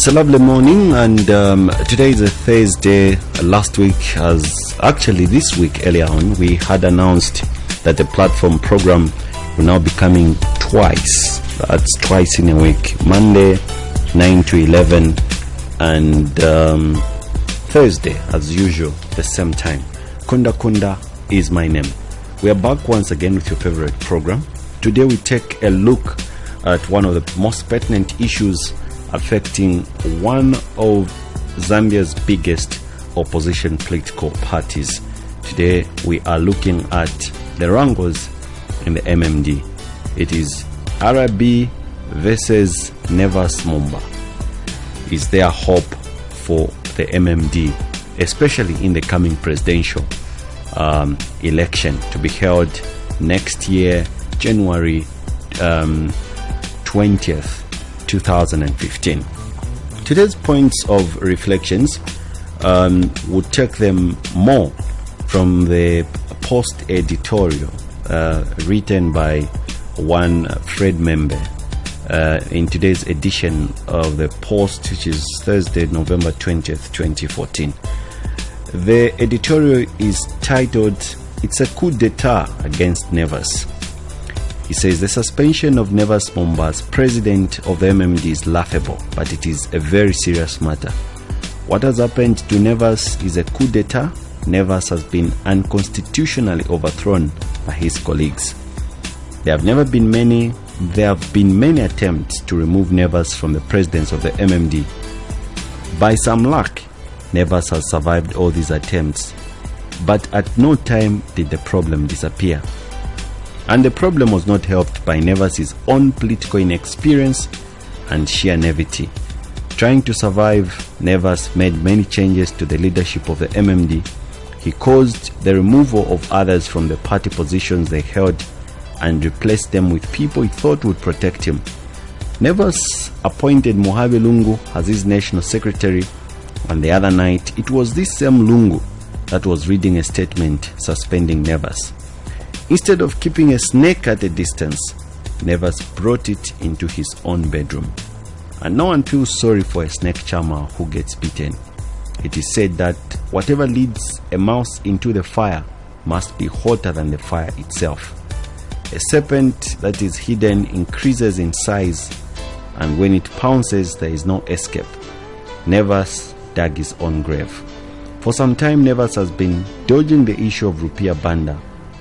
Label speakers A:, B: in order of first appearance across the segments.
A: It's a lovely morning, and today is a Thursday. Last week, this week earlier on, we had announced that the platform program will now be coming twice. That's twice in a week. Monday 9 to 11 and Thursday as usual the same time. Kunda Kunda is my name. We are back once again with your favorite program. Today we take a look at one of the most pertinent issues affecting one of Zambia's biggest opposition political parties. Today we are looking at the wrangles in the MMD. It is RB versus Nevers Mumba. Is there hope for the MMD, especially in the coming presidential election to be held next year, January 20th, 2015. Today's points of reflections would take them more from the post editorial written by one Fred member in today's edition of the Post, which is Thursday, November 20th, 2014. The editorial is titled, "It's a coup d'etat against Nevers." He says the suspension of Nevers Mumba as president of the MMD is laughable, but it is a very serious matter. What has happened to Nevers is a coup d'etat. Nevers has been unconstitutionally overthrown by his colleagues. There have been many attempts to remove Nevers from the presidency of the MMD. By some luck, Nevers has survived all these attempts, but at no time did the problem disappear. And the problem was not helped by Nevers' own political inexperience and sheer naivety. Trying to survive, Nevers made many changes to the leadership of the MMD. He caused the removal of others from the party positions they held and replaced them with people he thought would protect him. Nevers appointed Mohave Lungu as his national secretary, and the other night it was this same Lungu that was reading a statement suspending Nevers. Instead of keeping a snake at a distance, Nevers brought it into his own bedroom. And no one feels sorry for a snake charmer who gets bitten. It is said that whatever leads a mouse into the fire must be hotter than the fire itself. A serpent that is hidden increases in size, and when it pounces, there is no escape. Nevers dug his own grave. For some time, Nevers has been dodging the issue of Rupiah Banda,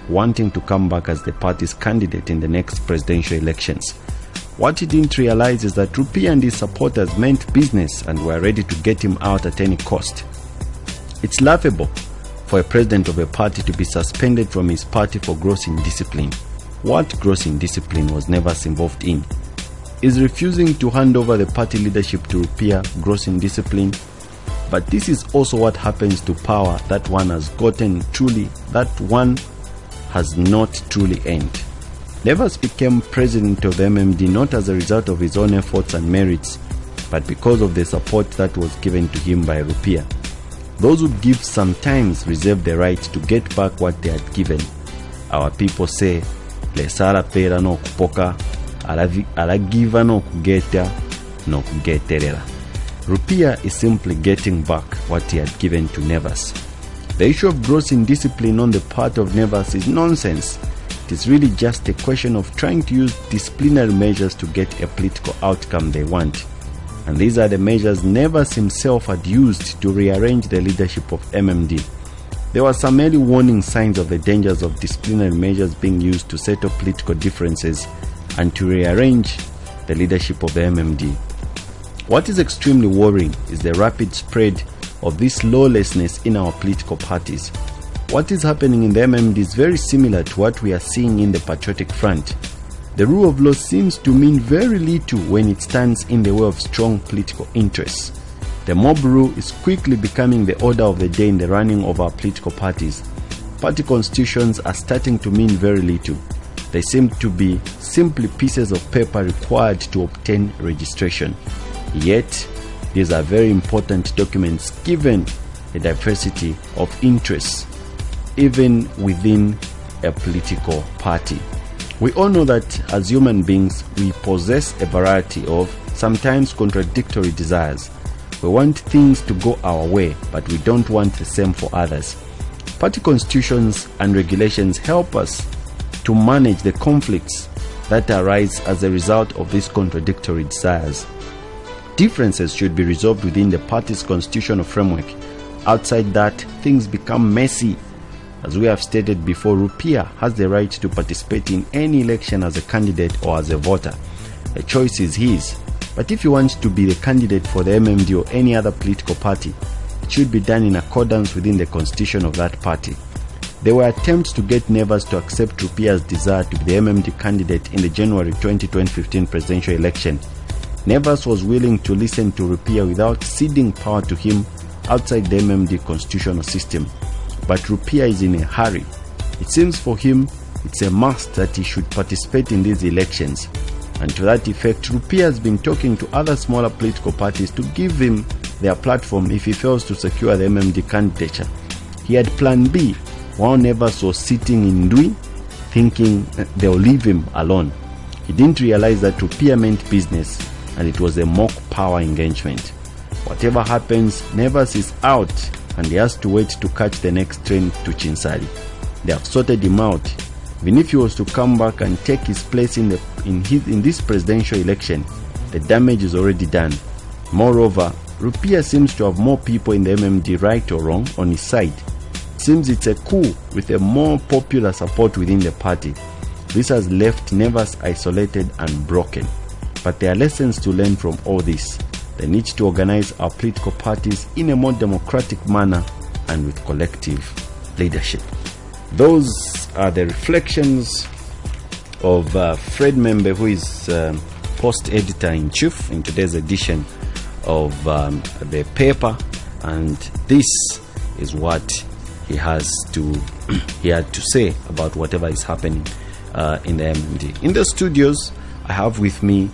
A: wanting to come back as the party's candidate in the next presidential elections. What he didn't realize is that Rupiah and his supporters meant business and were ready to get him out at any cost. It's laughable for a president of a party to be suspended from his party for gross indiscipline. What gross indiscipline was Nevers involved in? Is refusing to hand over the party leadership to Rupiah gross indiscipline? But this is also what happens to power that one has not truly earned. Nevers became president of the MMD not as a result of his own efforts and merits, but because of the support that was given to him by Rupiah. Those who give sometimes reserve the right to get back what they had given. Our people say, lesala pera no kupoka, alagiva no kugeta no kugeterera. Rupiah is simply getting back what he had given to Nevers. The issue of gross indiscipline on the part of Nevers is nonsense. It is really just a question of trying to use disciplinary measures to get a political outcome they want. And these are the measures Nevers himself had used to rearrange the leadership of MMD. There were some early warning signs of the dangers of disciplinary measures being used to settle political differences and to rearrange the leadership of the MMD. What is extremely worrying is the rapid spread of this lawlessness in our political parties. What is happening in the MMD is very similar to what we are seeing in the Patriotic Front. The rule of law seems to mean very little when it stands in the way of strong political interests. The mob rule is quickly becoming the order of the day in the running of our political parties. Party constitutions are starting to mean very little. They seem to be simply pieces of paper required to obtain registration. Yet, these are very important documents given the diversity of interests, even within a political party. We all know that as human beings, we possess a variety of sometimes contradictory desires. We want things to go our way, but we don't want the same for others. Party constitutions and regulations help us to manage the conflicts that arise as a result of these contradictory desires. Differences should be resolved within the party's constitutional framework. Outside that, things become messy. As we have stated before, Rupiah has the right to participate in any election as a candidate or as a voter. The choice is his. But if you want to be the candidate for the MMD or any other political party, it should be done in accordance within the constitution of that party. There were attempts to get Nevers to accept Rupiah's desire to be the MMD candidate in the January 2015 presidential election. Nevers was willing to listen to Rupiah without ceding power to him outside the MMD constitutional system. But Rupiah is in a hurry. It seems for him it's a must that he should participate in these elections. And to that effect, Rupiah has been talking to other smaller political parties to give him their platform if he fails to secure the MMD candidature. He had plan B, while Nevers was sitting in Ndwi thinking they'll leave him alone. He didn't realize that Rupiah meant business and it was a mock power engagement. Whatever happens, Nevers is out and he has to wait to catch the next train to Chinsali. They have sorted him out. Even if he was to come back and take his place in this presidential election, the damage is already done. Moreover, Rupiah seems to have more people in the MMD, right or wrong, on his side. It seems it's a coup with a more popular support within the party. This has left Nevers isolated and broken. But there are lessons to learn from all this. They need to organize our political parties in a more democratic manner and with collective leadership. Those are the reflections of Fred Membe, who is post editor-in-chief in today's edition of the paper, and this is what he had to say about whatever is happening in the MMD. In the studios, I have with me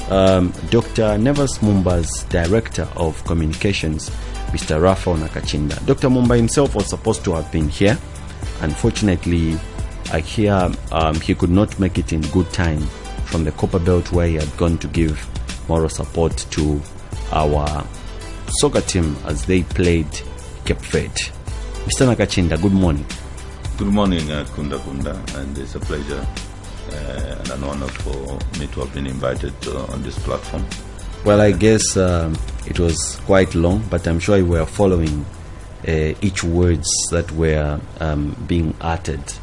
A: Dr. Nevers Mumba's Director of Communications, Mr. Raphael Nakacinda. Dr. Mumba himself was supposed to have been here. Unfortunately, I hear he could not make it in good time from the Copper Belt, where he had gone to give moral support to our soccer team as they played Cape Verde. Mr. Nakacinda, good morning.
B: Good morning, Kunda Kunda, and it's a pleasure and an honor for me to have been invited on this platform.
A: Well, I guess it was quite long, but I'm sure you were following each words that were being uttered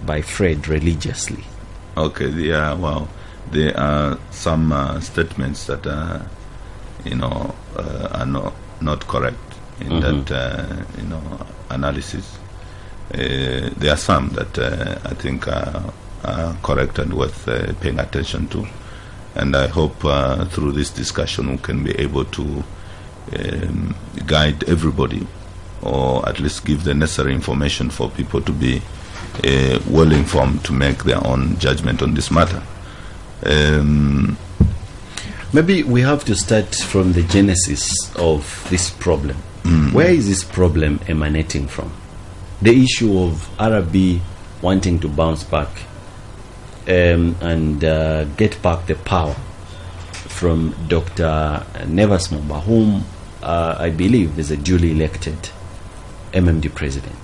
A: by Fred religiously.
B: Okay, yeah, well, there are some statements that are not correct in that analysis. There are some that I think are correct and worth paying attention to, and I hope through this discussion we can be able to guide everybody, or at least give the necessary information for people to be well informed to make their own judgment on this matter.
A: Maybe we have to start from the genesis of this problem. Where is this problem emanating from? The issue of RB wanting to bounce back and get back the power from Dr. Nevers Mumba, whom I believe is a duly elected MMD President.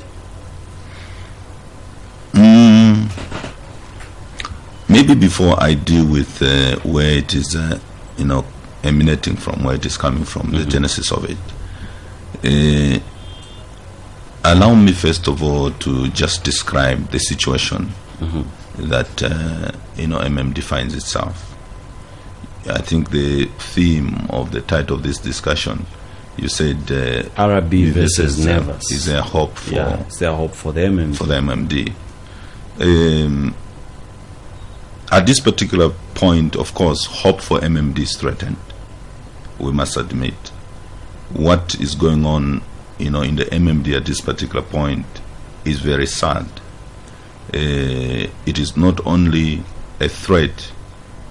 B: Maybe before I deal with where it is emanating from, where it is coming from, the genesis of it, allow me first of all to just describe the situation that MMD finds itself. I think the theme of the title of this discussion, you said
A: RB versus Nevers.
B: Is there hope for
A: is there hope for the MMD?
B: For the MMD. At this particular point, of course, hope for MMD is threatened. We must admit. What is going on in the MMD at this particular point is very sad. It is not only a threat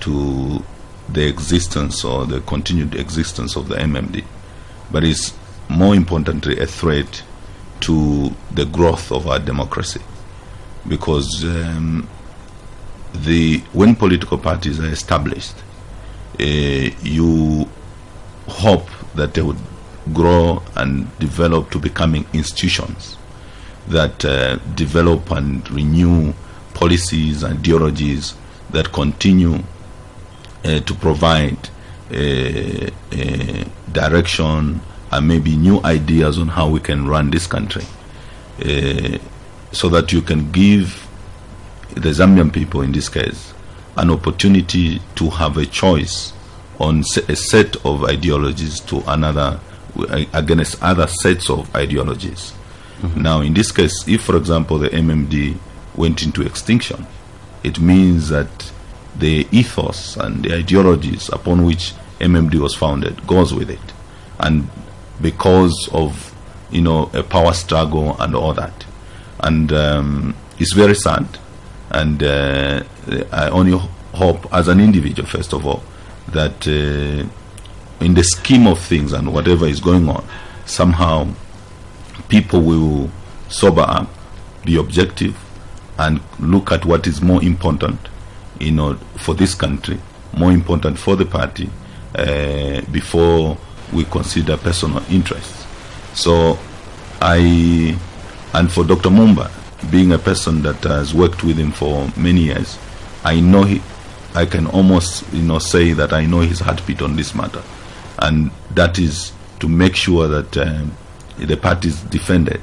B: to the existence or the continued existence of the MMD, but it's more importantly a threat to the growth of our democracy, because when political parties are established, you hope that they would grow and develop to becoming institutions that develop and renew policies and ideologies that continue to provide direction and maybe new ideas on how we can run this country, so that you can give the Zambian people, in this case, an opportunity to have a choice on a set of ideologies to another, against other sets of ideologies. Now, in this case, if, for example, the MMD went into extinction, it means that the ethos and the ideologies upon which MMD was founded goes with it, and because of a power struggle and all that, and it's very sad. And I only hope, as an individual, first of all, that in the scheme of things and whatever is going on, somehow people will sober up, be objective, and look at what is more important, for this country, more important for the party, before we consider personal interests. So and for Dr. Mumba, being a person that has worked with him for many years, I know I can almost say that I know his heartbeat on this matter, and that is to make sure that the party is defended,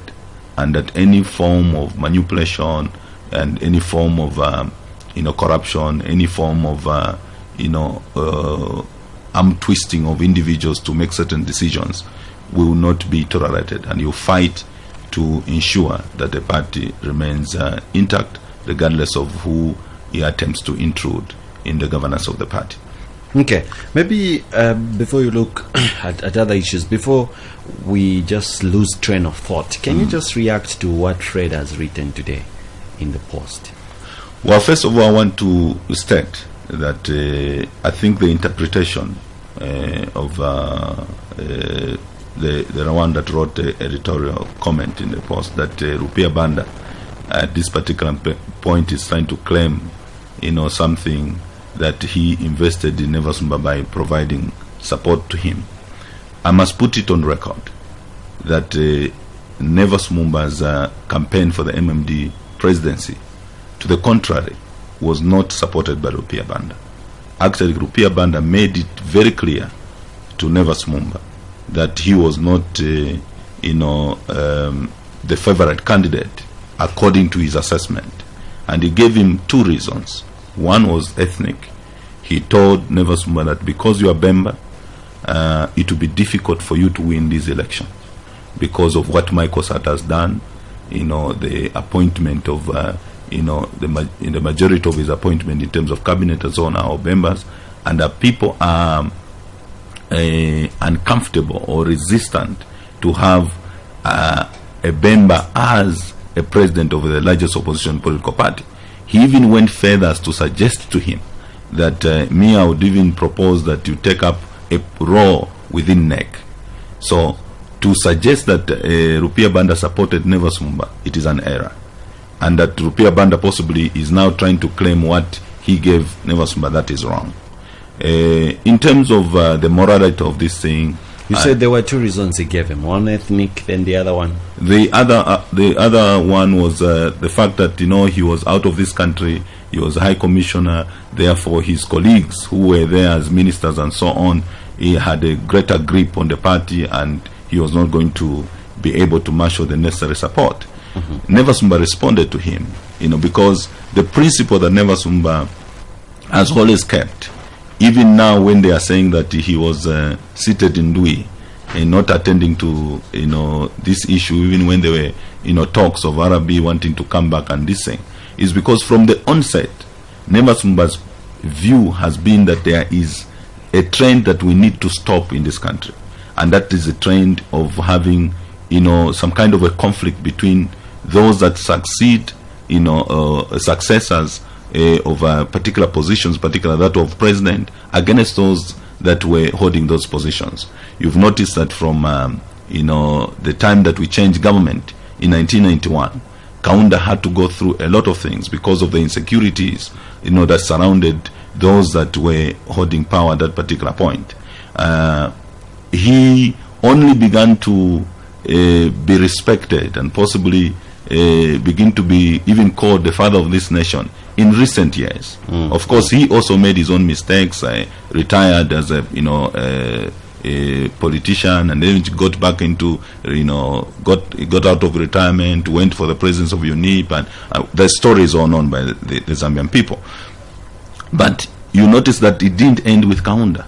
B: and that any form of manipulation and any form of corruption, any form of arm twisting of individuals to make certain decisions will not be tolerated, and you fight to ensure that the party remains intact, regardless of who he attempts to intrude in the governance of the party.
A: Okay, maybe before you look at other issues, before we just lose train of thought, can you just react to what Fred has written today in the Post?
B: Well, first of all, I want to state that I think the interpretation of the one that wrote the editorial comment in the Post, that Rupiah Banda at this particular point is trying to claim something that he invested in Nevers Mumba by providing support to him. I must put it on record that Nevers Mumba's campaign for the MMD presidency, to the contrary, was not supported by Rupiah Banda. Actually, Rupiah Banda made it very clear to Nevers Mumba that he was not, the favorite candidate according to his assessment, and he gave him two reasons. One was ethnic. He told Nevers Mumba that because you are Bemba, it will be difficult for you to win this election because of what Michael Sat has done. The appointment of, in the majority of his appointment in terms of cabinet and so on are Bembas, and that people are uncomfortable or resistant to have a Bemba as a president of the largest opposition political party. He even went further as to suggest to him that I would even propose that you take up a role within NEC. So to suggest that Rupiah Banda supported Nevers Mumba, it is an error, and that Rupiah Banda possibly is now trying to claim what he gave Nevers Mumba, that is wrong. In terms of the morality of this thing,
A: you said there were two reasons he gave him, one ethnic, then the other one.
B: The other one was the fact that he was out of this country, he was a high commissioner, therefore his colleagues who were there as ministers and so on, he had a greater grip on the party and he was not going to be able to marshal the necessary support. Nevers Mumba responded to him, because the principle that Nevers Mumba has always kept, even now when they are saying that he was seated in Dui and not attending to this issue, even when there were talks of Arabi wanting to come back and this thing, is because from the onset Nevers Mumba's view has been that there is a trend that we need to stop in this country, and that is a trend of having some kind of a conflict between those that succeed, successors of particular positions, particularly that of president, against those that were holding those positions. You've noticed that from the time that we changed government in 1991, Kunda had to go through a lot of things because of the insecurities, that surrounded those that were holding power at that particular point. He only began to be respected and possibly begin to be even called the father of this nation in recent years. Of course, he also made his own mistakes. Retired as a politician, and then got back into got out of retirement, went for the presidents of UNIP, and the story is all known by the Zambian people. But you notice that it didn't end with Kunda.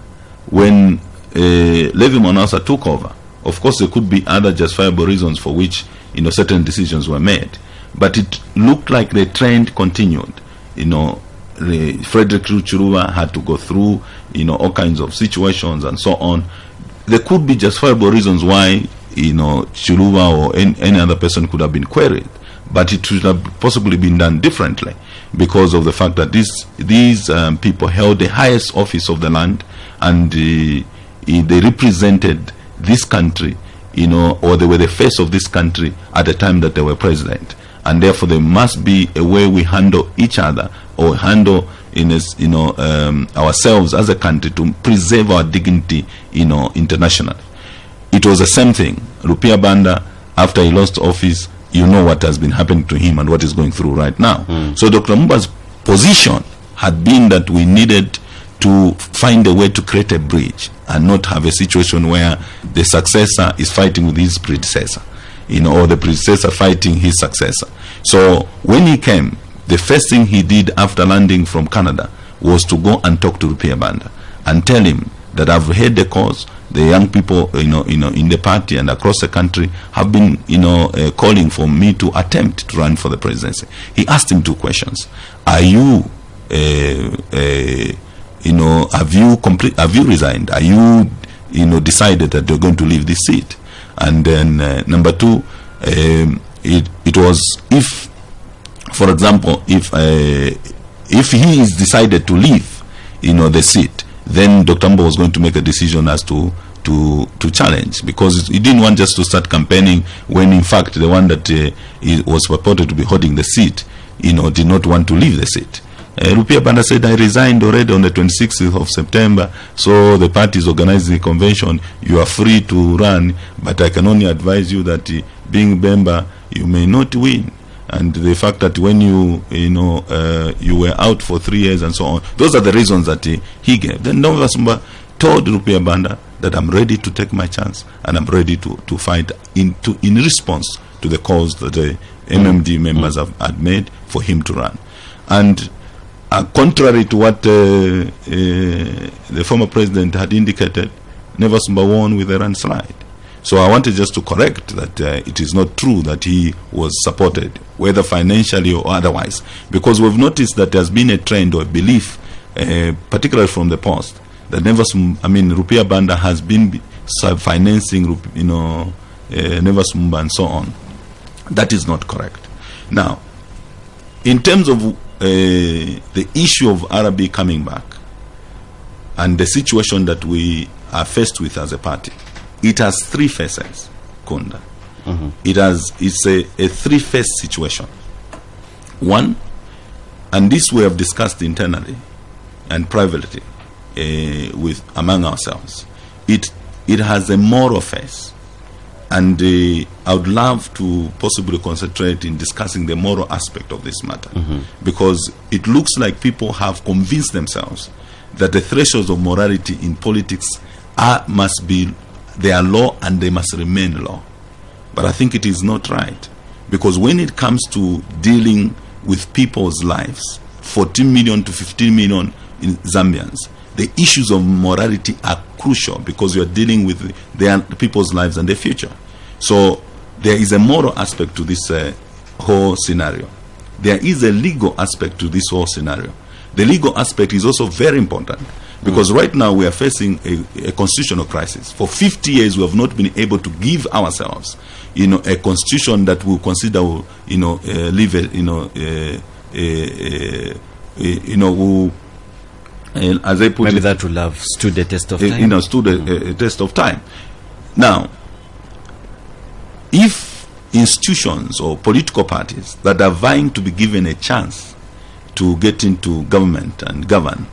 B: When Levi Monasa took over, of course there could be other justifiable reasons for which certain decisions were made, but it looked like the trend continued. Frederick Chiluba had to go through all kinds of situations and so on. There could be justifiable reasons why Chiluba or any other person could have been queried, but it should have possibly been done differently because of the fact that these people held the highest office of the land, and they represented this country, or they were the face of this country at the time that they were president, and therefore there must be a way we handle each other, or handle ourselves as a country, to preserve our dignity internationally. It was the same thing. Rupiah Banda, after he lost office, what has been happening to him and what he's going through right now. So Dr. Mumba's position had been that we needed to find a way to create a bridge and not have a situation where the successor is fighting with his predecessor, or the predecessor fighting his successor. So when he came, the first thing he did after landing from Canada was to go and talk to Rupiah Banda and tell him that I've heard the cause. The young people, in the party and across the country have been, calling for me to attempt to run for the presidency. He asked him two questions: have you resigned? Are you, decided that you're going to leave this seat? And then number two, it was, if, for example, if he is decided to leave, the seat, then Dr. Mumba was going to make a decision as to challenge, because he didn't want just to start campaigning when in fact the one that he was purported to be holding the seat, did not want to leave the seat. Rupiah Banda said, I resigned already on the 26th of September, so the party is organizing a convention. You are free to run, but I can only advise you that being Bemba, you may not win. And the fact that when you were out for 3 years and so on, those are the reasons that he gave. Then Nevers Mumba told Rupiah Banda that I'm ready to take my chance and I'm ready to fight in response to the calls that the MMD members had made for him to run. And contrary to what the former president had indicated, Nevers Mumba won with a landslide. So I wanted just to correct that it is not true that he was supported, whether financially or otherwise, because we've noticed that there's been a trend or a belief, particularly from the post, that Rupiah Banda has been financing, Nevers Mumba and so on. That is not correct. Now, in terms of the issue of RB coming back and the situation that we are faced with as a party, it has three phases, Kunda. It's a three-phase situation. One, and this we have discussed internally and privately among ourselves. It has a moral phase, and I would love to possibly concentrate in discussing the moral aspect of this matter, because it looks like people have convinced themselves that the thresholds of morality in politics they are law and they must remain law. But I think it is not right, because when it comes to dealing with people's lives, 14 million to 15 million Zambians, the issues of morality are crucial, because you are dealing with their people's lives and their future. So there is a moral aspect to this whole scenario. There is a legal aspect to this whole scenario. The legal aspect is also very important, because right now we are facing a constitutional crisis. For 50 years we have not been able to give ourselves, a constitution that we consider, as I put
A: maybe
B: it,
A: that will have stood the test of time.
B: Stood a test of time. Now, if institutions or political parties that are vying to be given a chance to get into government and govern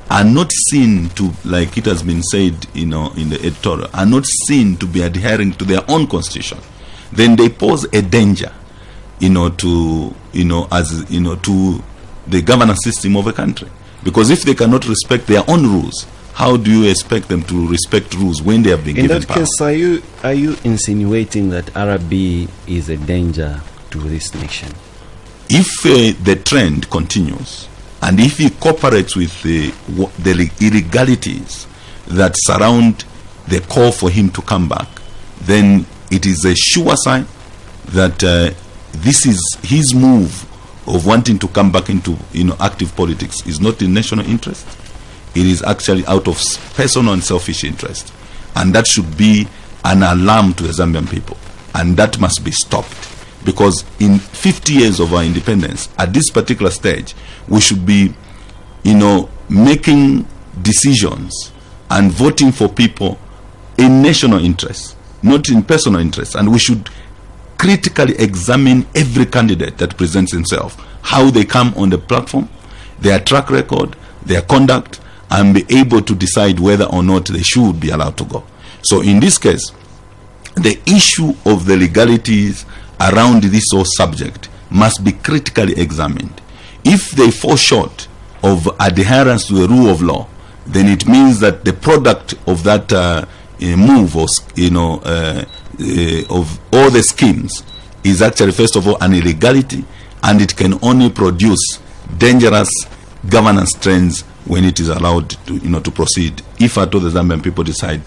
B: are not seen to, like it has been said, in the editorial, are not seen to be adhering to their own constitution, then they pose a danger, to the governance system of a country. Because if they cannot respect their own rules, how do you expect them to respect rules when they have been given power?
A: In that case, are you insinuating that RB is a danger to this nation?
B: If the trend continues, and if he cooperates with the illegalities that surround the call for him to come back, then it is a sure sign that this is his move of wanting to come back into active politics is not in national interest. It is actually out of personal and selfish interest, and that should be an alarm to the Zambian people, and that must be stopped. Because in 50 years of our independence, at this particular stage, we should be, making decisions and voting for people in national interest, not in personal interest. And we should critically examine every candidate that presents himself, how they come on the platform, their track record, their conduct, and be able to decide whether or not they should be allowed to go. So in this case, the issue of the legalities around this whole subject must be critically examined. If they fall short of adherence to the rule of law, then it means that the product of that move of all the schemes is actually, first of all, an illegality, and it can only produce dangerous governance trends when it is allowed to proceed, if at all the Zambian people decide,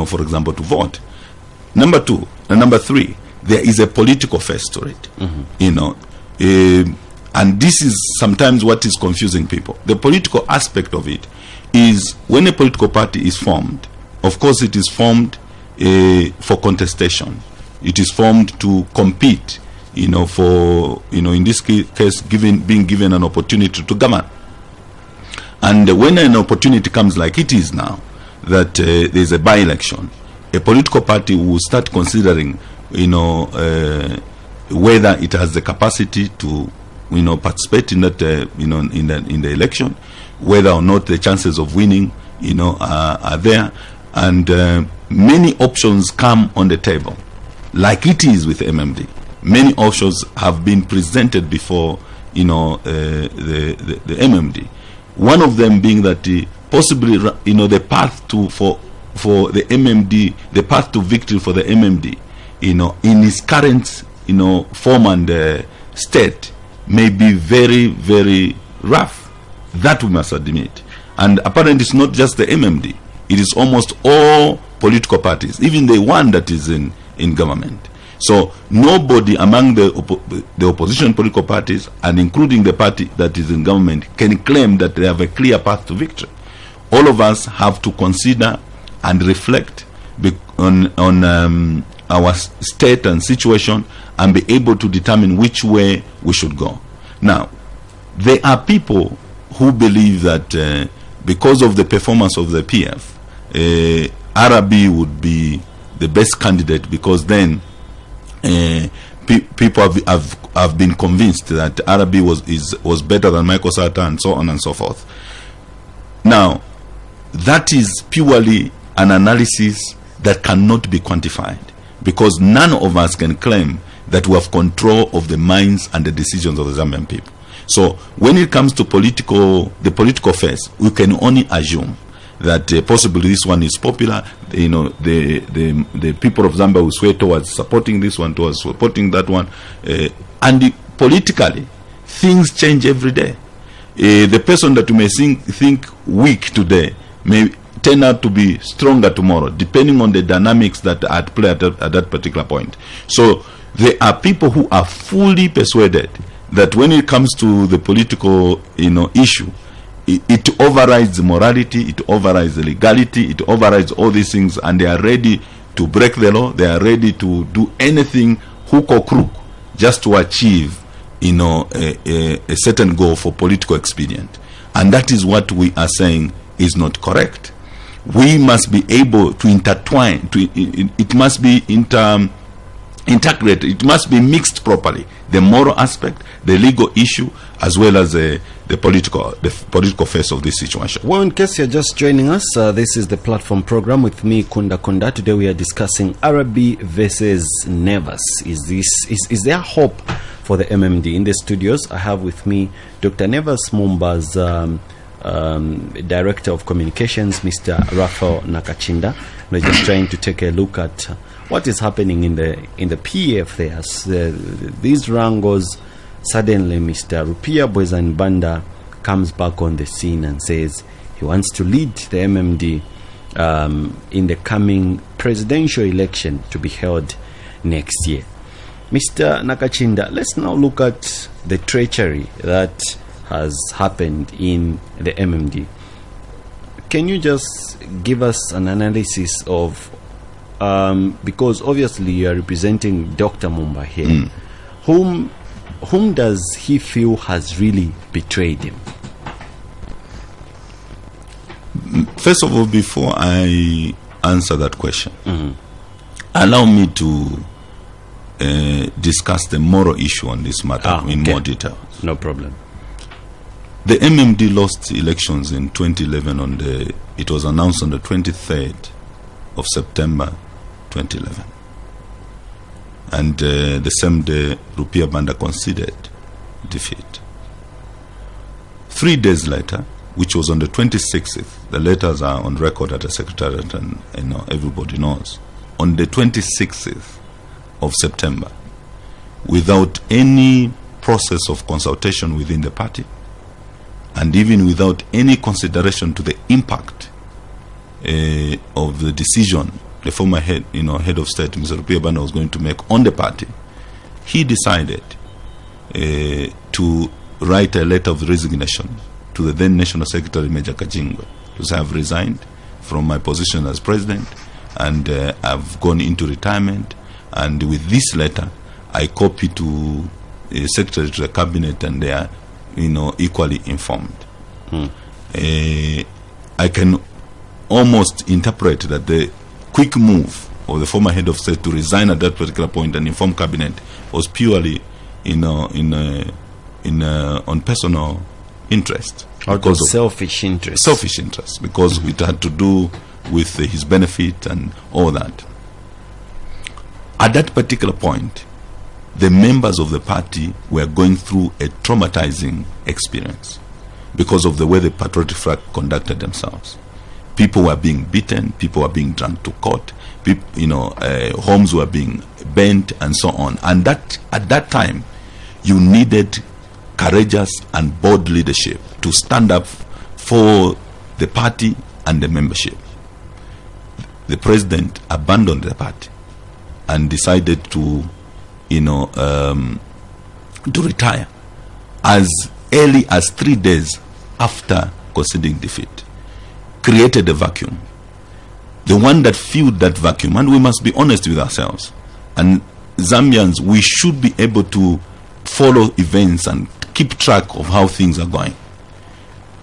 B: for example, to vote. Number two and number three, there is a political face to it, and this is sometimes what is confusing people. The political aspect of it is when a political party is formed, of course it is formed for contestation. It is formed to compete, for, in this case, being given an opportunity to govern. And when an opportunity comes like it is now, that there's a by-election, a political party will start considering, whether it has the capacity to, participate in that, in the election, whether or not the chances of winning, are there, and many options come on the table, like it is with MMD. Many options have been presented before, the MMD. One of them being that possibly, the path for the MMD, the path to victory for the MMD, in its current, form and state, may be very, very rough. That we must admit. And apparently, it's not just the MMD; it is almost all political parties, even the one that is in government. So nobody among the opposition political parties, and including the party that is in government, can claim that they have a clear path to victory. All of us have to consider and reflect on our state and situation, and be able to determine which way we should go. Now, there are people who believe that because of the performance of the PF, RB would be the best candidate, because then people have been convinced that RB was better than Michael Sata, and so on and so forth. Now, that is purely an analysis that cannot be quantified, because none of us can claim that we have control of the minds and the decisions of the Zambian people. So when it comes to the political phase, we can only assume that possibly this one is popular. The people of Zambia will sway towards supporting this one, towards supporting that one, and politically things change every day. The person that you may think weak today may turn out to be stronger tomorrow, depending on the dynamics that are at play at that particular point. So there are people who are fully persuaded that when it comes to the political issue, it overrides morality, it overrides the legality, it overrides all these things, and they are ready to break the law. They are ready to do anything, hook or crook, just to achieve a certain goal for political expedient. And that is what we are saying is not correct. We must be able to intertwine, it must be integrate. It must be mixed properly. The moral aspect, the legal issue, as well as the political face of this situation.
A: Well, in case you're just joining us, this is the platform program with me, Kunda Kunda. Today we are discussing Arabi versus Nevers. Is there hope for the MMD? In the studios, I have with me Dr. Nevers Mumba's Director of Communications, Mr. Raphael Nakacinda. We're just trying to take a look at what is happening in the PF there. These wrangles, suddenly Mr. Rupiah Banda comes back on the scene and says he wants to lead the MMD in the coming presidential election to be held next year. Mr. Nakacinda, let's now look at the treachery that has happened in the MMD. Can you just give us an analysis of, because obviously you are representing Dr. Mumba here, whom does he feel has really betrayed him?
B: First of all, before I answer that question, allow me to discuss the moral issue on this matter in more detail.
A: No problem.
B: The MMD lost elections in 2011 it was announced on the 23rd of September 2011. And the same day, Rupiah Banda conceded defeat. 3 days later, which was on the 26th, the letters are on record at the Secretariat and everybody knows, on the 26th of September, without any process of consultation within the party, and even without any consideration to the impact of the decision the former head of state, Mr. Rupiah Banda, was going to make on the party, he decided to write a letter of resignation to the then National Secretary, Major Kajingwe, to say I've resigned from my position as president and I've gone into retirement. And with this letter, I copy to Secretary to the Cabinet, and they are equally informed. I can almost interpret that the quick move of the former head of state to resign at that particular point and inform Cabinet was purely on personal interest,
A: because of selfish interest,
B: because it had to do with his benefit and all that. At that particular point, the members of the party were going through a traumatizing experience because of the way the Patriotic Front conducted themselves. People were being beaten, people were being dragged to court, homes were being burnt, and so on. And that at that time, you needed courageous and bold leadership to stand up for the party and the membership. The president abandoned the party and decided to retire as early as 3 days after conceding defeat. Created a vacuum. The one that filled that vacuum, and we must be honest with ourselves, and Zambians, we should be able to follow events and keep track of how things are going.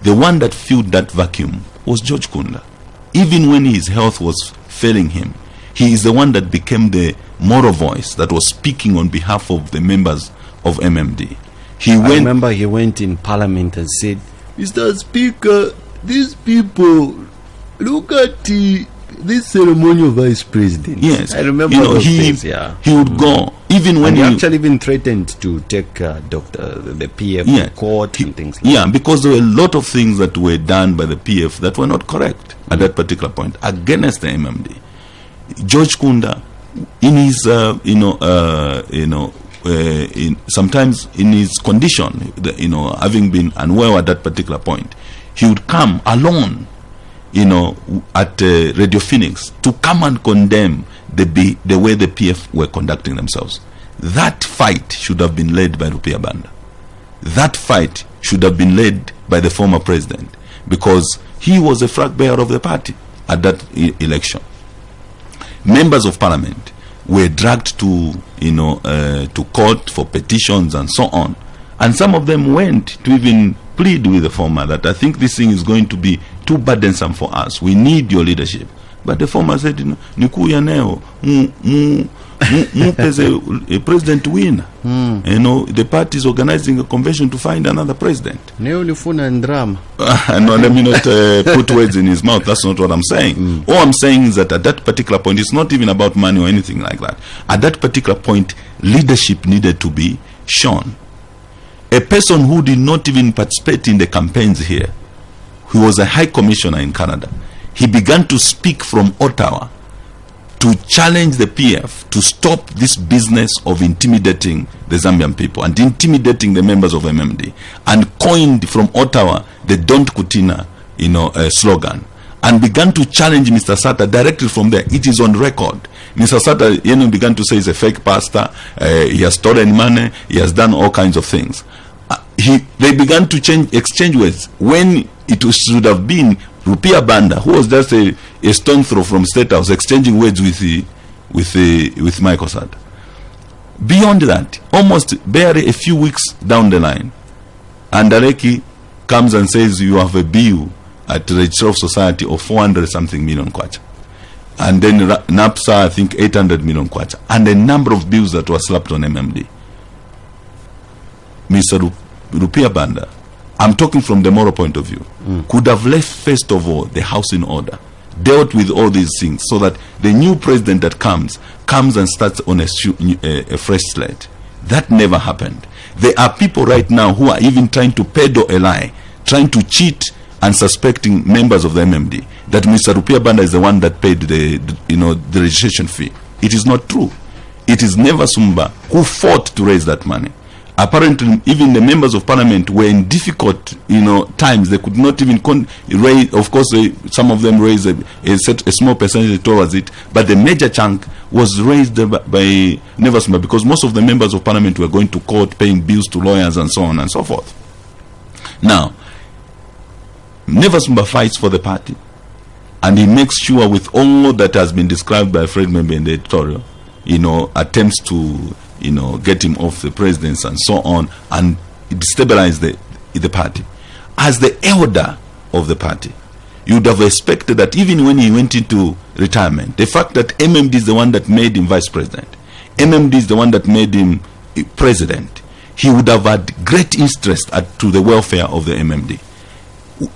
B: The one that filled that vacuum was George Kunda. Even when his health was failing him, he is the one that became the moral voice that was speaking on behalf of the members of MMD. I
A: remember he went in Parliament and said, "Mr. Speaker, these people, look at this ceremonial vice president."
B: Yes,
A: I remember those days. Yeah,
B: he would go even when
A: he actually even threatened to take the PF to court and things like that.
B: Yeah, because there were a lot of things that were done by the PF that were not correct at that particular point against the MMD. George Kunda, in his sometimes in his condition, having been unwell at that particular point, he would come alone, at Radio Phoenix to come and condemn the way the PF were conducting themselves. That fight should have been led by Rupiah Banda. That fight should have been led by the former president, because he was a flag bearer of the party at that election. Members of parliament were dragged to court for petitions and so on, and some of them went to even plead with the former that I think this thing is going to be too burdensome for us. We need your leadership. But the former said, "Nikuya neo As a president win. You know, the party is organizing a convention to find another president.
A: No,
B: let me not put words in his mouth. That's not what I'm saying. All I'm saying is that at that particular point, it's not even about money or anything like that. At that particular point, leadership needed to be shown. A person who did not even participate in the campaigns here, who was a high commissioner in Canada, he began to speak from Ottawa to challenge the PF to stop this business of intimidating the Zambian people and intimidating the members of MMD, and coined from Ottawa the Don't Kutina, slogan, and began to challenge Mr. Sata directly from there. It is on record. Mr. Sata began to say he's a fake pastor, he has stolen money, he has done all kinds of things. They began to exchange words when it should have been Rupiah Banda, who was just a stone throw from State House, exchanging words with Michael Sata. Beyond that, almost barely a few weeks down the line, Andaleki comes and says you have a bill at the Register of Society of 400 something million kwacha, and then NAPSA I think 800 million kwacha, and a number of bills that were slapped on MMD. Mr. Rupiah Banda, I'm talking from the moral point of view, could have left first of all the house in order, dealt with all these things, so that the new president that comes and starts on a fresh slate. That never happened. There are people right now who are even trying to peddle a lie, trying to cheat and suspecting members of the MMD that Mr. Rupiah Banda is the one that paid the registration fee. It is not true. It is Nevers Mumba who fought to raise that money. Apparently, even the members of parliament were in difficult, times. They could not even raise. Of course, some of them raised a small percentage towards it, but the major chunk was raised by Nevers Mumba, because most of the members of parliament were going to court, paying bills to lawyers, and so on and so forth. Now, Nevers Mumba fights for the party, and he makes sure, with all that has been described by Fred Membe in the editorial, attempts to get him off the presidency and so on, and destabilize the party. As the elder of the party, you would have expected that even when he went into retirement, the fact that MMD is the one that made him vice president, MMD is the one that made him president, he would have had great interest to the welfare of the MMD.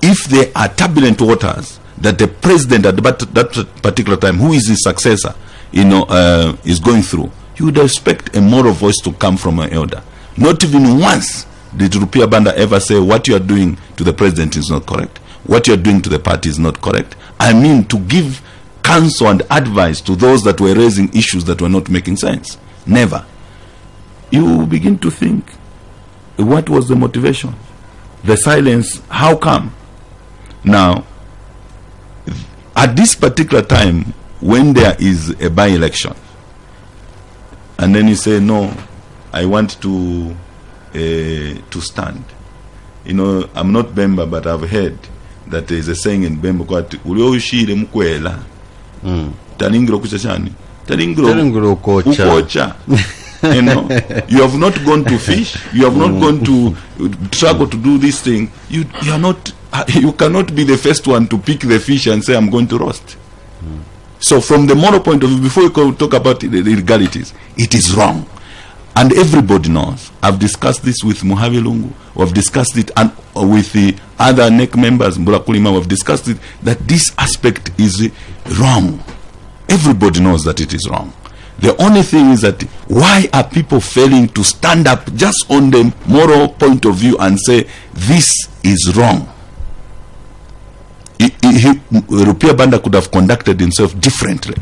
B: If there are turbulent waters that the president at that particular time, who is his successor, is going through, you would expect a moral voice to come from an elder. Not even once did Rupiah Banda ever say what you are doing to the president is not correct, what you are doing to the party is not correct. I mean, to give counsel and advice to those that were raising issues that were not making sense. Never. You begin to think, what was the motivation? The silence, how come? Now, at this particular time, when there is a by-election, and then you say, no, I want to stand. I'm not Bemba, but I've heard that there is a saying in Bemba, ulioshire mkwela. Talingro kuchachani. Talingro ukocha. You have not gone to fish, you have not gone to struggle to do this thing. You cannot be the first one to pick the fish and say, I'm going to roast. So from the moral point of view, before you talk about the illegalities, it is wrong. And everybody knows. I've discussed this with Muhavi Lungu, we've discussed it and with the other NEC members, Mburakulima, we've discussed it, that this aspect is wrong. Everybody knows that it is wrong. The only thing is that, why are people failing to stand up just on the moral point of view and say, this is wrong? Rupiah Banda could have conducted himself differently.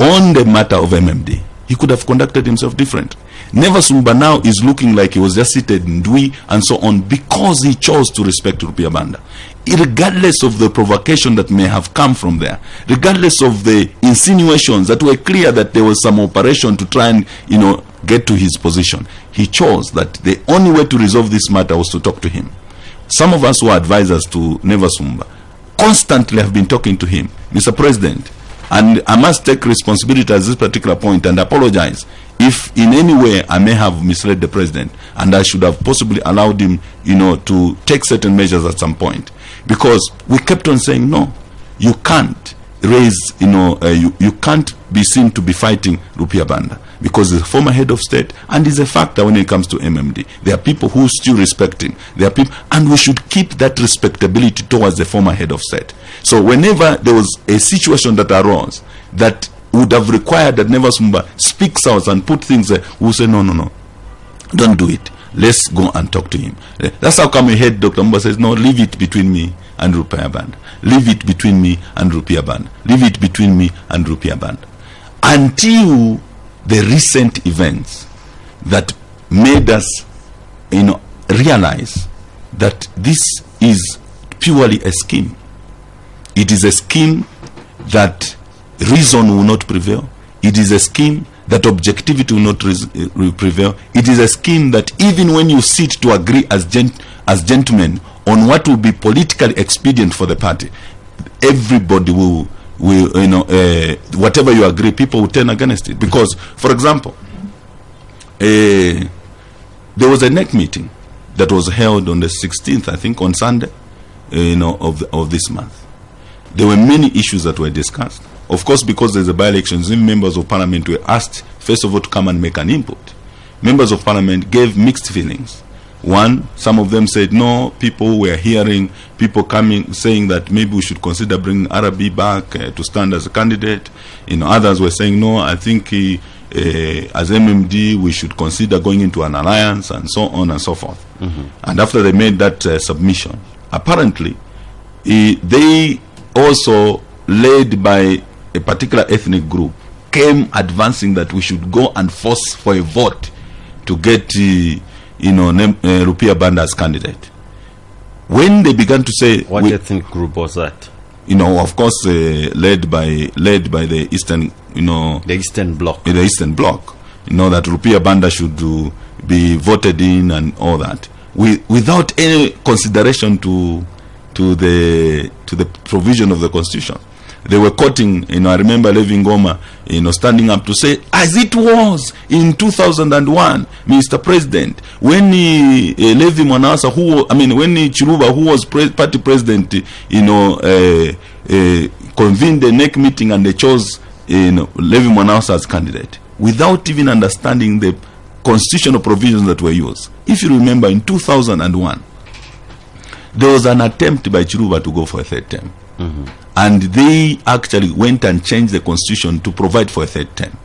B: On the matter of MMD, he could have conducted himself differently. Nevers Mumba now is looking like he was just seated in Dwi and so on, because he chose to respect Rupiah Banda. Regardless of the provocation that may have come from there, regardless of the insinuations that were clear that there was some operation to try and get to his position, he chose that the only way to resolve this matter was to talk to him. Some of us who are advisors to Nevers Mumba constantly have been talking to him, Mr. President, and I must take responsibility at this particular point and apologize if in any way I may have misled the president, and I should have possibly allowed him, to take certain measures at some point, because we kept on saying, no, you can't raise, you can't be seen to be fighting Rupiah Banda, because he's a former head of state and is a factor when it comes to MMD. There are people who still respect him. There are people, and we should keep that respectability towards the former head of state. So whenever there was a situation that arose that would have required that Nevers Mumba speaks out and put things there, we'll say, no, don't do it. Let's go and talk to him. That's how come we heard Dr. Mumba says, no, leave it between me and Rupiah Banda. Leave it between me and Rupiah Banda. Leave it between me and Rupiah Banda. Until the recent events that made us, realize that this is purely a scheme. It is a scheme that reason will not prevail. It is a scheme that objectivity will not prevail. It is a scheme that even when you sit to agree as gentlemen on what will be politically expedient for the party, everybody will whatever you agree, people will turn against it. Because, for example, there was a NEC meeting that was held on the 16th, I think, on Sunday, of this month. There were many issues that were discussed. Of course, because there's a by-election, members of parliament were asked, first of all, to come and make an input. Members of parliament gave mixed feelings. One, some of them said, no, people were hearing people coming, saying that maybe we should consider bringing Arabi back to stand as a candidate. Others were saying, no, I think as MMD, we should consider going into an alliance, and so on and so forth. And after they made that submission, apparently, they also, led by a particular ethnic group, came advancing that we should go and force for a vote to get Rupiah Banda as candidate. When they began to say,
A: what ethnic group was that?
B: Of course, led by the Eastern,
A: the Eastern Bloc.
B: The Eastern Bloc. That Rupiah Banda should be voted in and all that, without any consideration to the provision of the Constitution. They were quoting, I remember Levi Ngoma, standing up to say, as it was in 2001, Mr. President, when Levi Mwanawasa, when Chiluba, who was party president, convened the NEC meeting and they chose, Levi Mwanawasa as candidate, without even understanding the constitutional provisions that were used. If you remember, in 2001, there was an attempt by Chiluba to go for a third term. And they actually went and changed the constitution to provide for a third term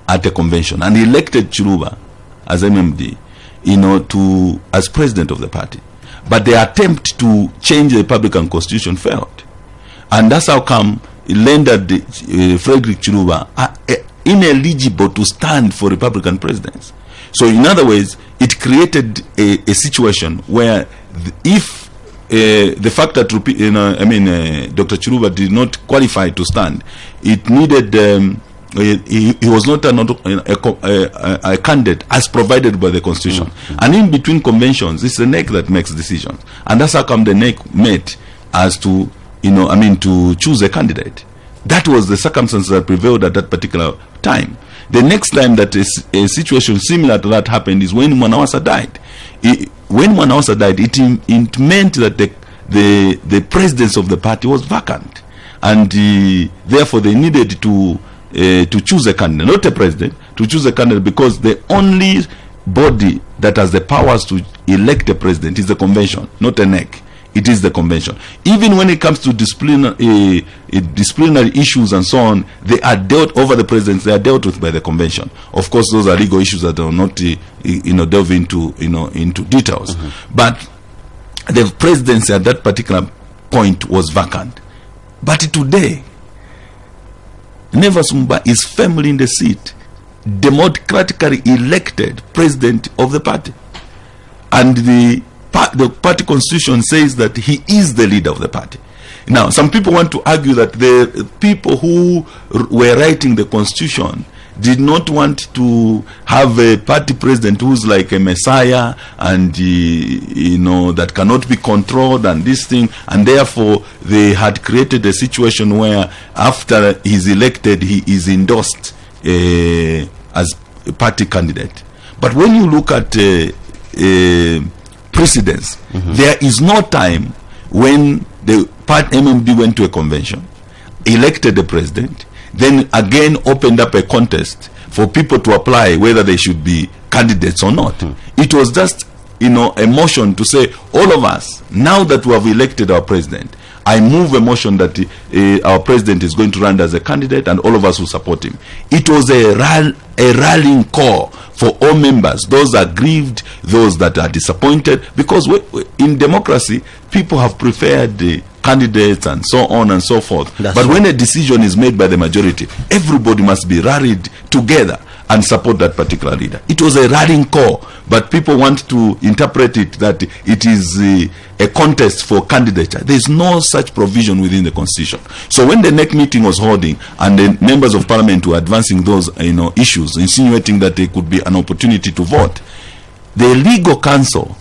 B: at a convention, and elected Chiluba as MMD, as president of the party. But the attempt to change the Republican constitution failed, and that's how come it rendered Frederick Chiluba ineligible to stand for Republican presidents. So, in other words, it created a situation where if the fact that Dr. Chiluba did not qualify to stand, it needed he was not a candidate as provided by the Constitution. And in between conventions, it's the NEC that makes decisions, and that's how come the NEC met as to to choose a candidate. That was the circumstance that prevailed at that particular time. The next time that a situation similar to that happened is when Mwanawasa died. When Mwanawasa died, it meant that the presidence of the party was vacant, and therefore they needed to choose a candidate, not a president, to choose a candidate, because the only body that has the powers to elect a president is the convention, not a NEC. It is the convention. Even when it comes to disciplinary issues and so on, they are dealt over the presidents. They are dealt with by the convention. Of course, those are legal issues that are not delve into details. But the presidency at that particular point was vacant. But today, Nevers Mumba is firmly in the seat, democratically elected president of the party, and the party constitution says that he is the leader of the party. Now, some people want to argue that the people who were writing the constitution did not want to have a party president who's like a messiah and that cannot be controlled and this thing, and therefore they had created a situation where after he's elected he is endorsed as a party candidate. But when you look at precedence, there is no time when the MMD went to a convention, elected the president, then again opened up a contest for people to apply whether they should be candidates or not. It was just, you know, a motion to say, all of us, now that we have elected our president, I move a motion that our president is going to run as a candidate, and all of us will support him. It was a rallying call for all members, those aggrieved, those that are disappointed, because in democracy, people have preferred the candidates and so on and so forth. But when a decision is made by the majority, everybody must be rallied together and support that particular leader. It was a rallying call, but people want to interpret it that it is a contest for candidature. There is no such provision within the constitution. So when the NEC meeting was holding and the members of parliament were advancing those issues, insinuating that there could be an opportunity to vote, the legal counsel,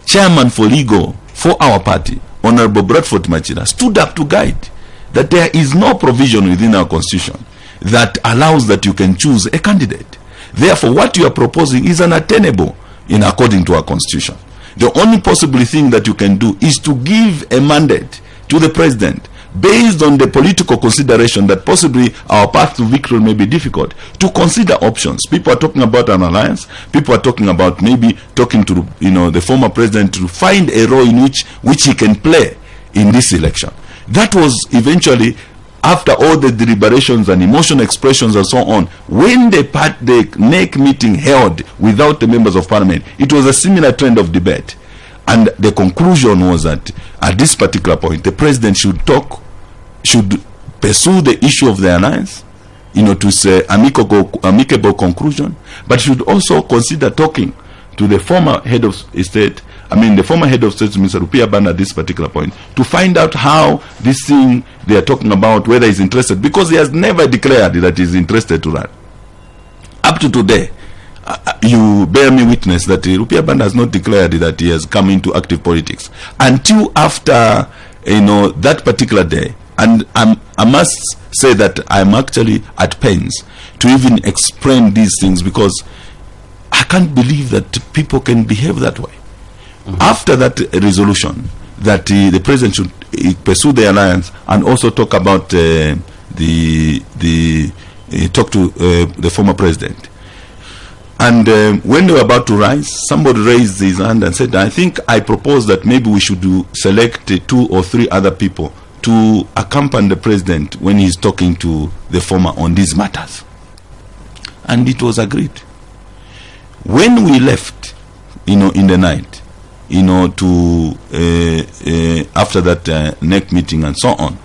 B: chairman for legal for our party, Honorable Bradford Machida, stood up to guide that there is no provision within our constitution that allows that you can choose a candidate. Therefore, what you are proposing is unattainable in according to our constitution. The only possible thing that you can do is to give a mandate to the president based on the political consideration that possibly our path to victory may be difficult, to consider options. People are talking about an alliance. People are talking about maybe talking to the former president to find a role in which he can play in this election. That was eventually, after all the deliberations and emotional expressions and so on, when the NEC meeting held without the members of parliament, it was a similar trend of debate. And the conclusion was that at this particular point, the president should pursue the issue of the alliance, to say amicable conclusion, but should also consider talking to the former head of state, the former head of state, Mr. Rupiah Banda, at this particular point, to find out how this thing they are talking about, whether he's interested, because he has never declared that he's interested to run. Up to today, you bear me witness that Rupiah Banda has not declared that he has come into active politics until after that particular day. And I must say that I'm actually at pains to even explain these things, because I can't believe that people can behave that way. After that resolution that the president should pursue the alliance and also talk about talk to the former president. And when they were about to rise, somebody raised his hand and said, I think I propose that maybe we should select 2 or 3 other people to accompany the president when he's talking to the former on these matters. And it was agreed. When we left, in the night, to after that NEC meeting and so on,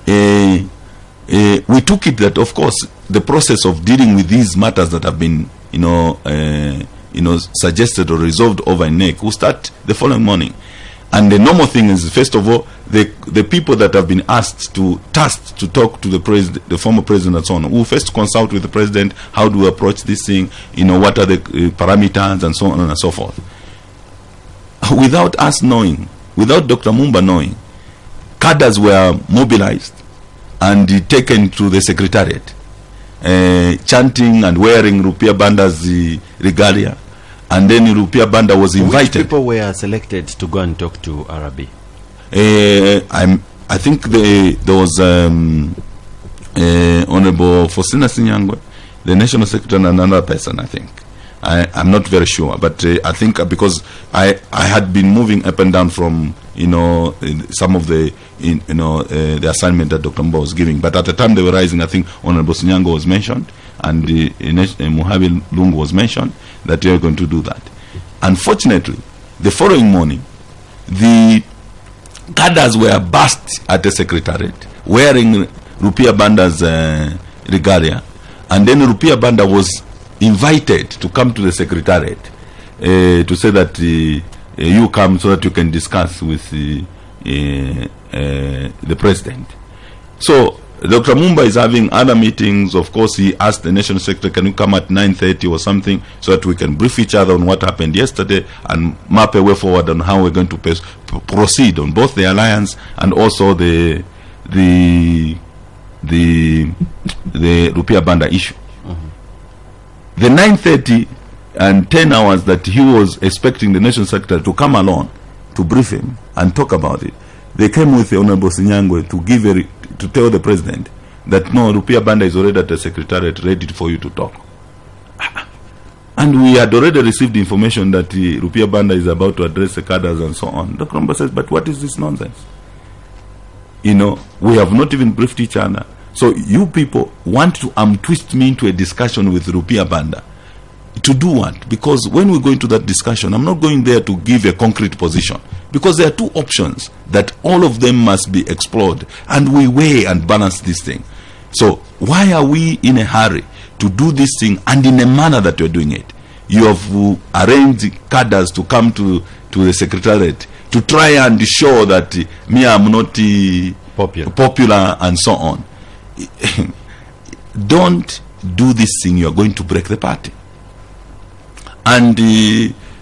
B: we took it that, of course, the process of dealing with these matters that have been, suggested or resolved over NEC will start the following morning. And the normal thing is, first of all, the people that have been tasked to talk to the president, the former president, and so on, will first consult with the president. How do we approach this thing? What are the parameters, and so on and so forth. Without us knowing, without Dr. Mumba knowing, cadres were mobilized and taken to the secretariat, chanting and wearing Rupiah Banda's regalia. And then Rupiah Banda was invited. Which
A: people were selected to go and talk to Arabi?
B: I think there was Honorable Faustina Sinyangwe, the National Secretary, and another person, I think. I'm not very sure, but I think because I had been moving up and down from some of the the assignment that Dr. Mumba was giving, but at the time they were rising, I think Honorable Sinyangwe was mentioned, and Muhabi Lungu was mentioned, that they are going to do that. Unfortunately, the following morning, the cadres were burst at the secretariat wearing Rupiah Banda's regalia, and then Rupiah Banda was invited to come to the secretariat to say that you come so that you can discuss with the president. So Dr. Mumba is having other meetings. Of course, he asked the National Secretary, can you come at 9:30 or something, so that we can brief each other on what happened yesterday and map a way forward on how we're going to proceed on both the alliance and also the Rupiah Banda issue. The 9:30 and 10 hours that he was expecting the National Secretary to come along to brief him and talk about it, they came with the Honorable Sinyangwe to give to tell the president that no, Rupiah Banda is already at the secretariat ready for you to talk. And we had already received information that Rupiah Banda is about to address the cadres and so on. Dr. Mumba says, but what is this nonsense? You know, we have not even briefed each other. So you people want to twist me into a discussion with Rupiah Banda. To do what? Because when we go into that discussion, I'm not going there to give a concrete position. Because there are two options that all of them must be explored. And we weigh and balance this thing. So why are we in a hurry to do this thing and in a manner that you're doing it? You have arranged cadres to come to the secretariat to try and show that me, I'm not popular and so on. Don't do this thing, you're going to break the party. And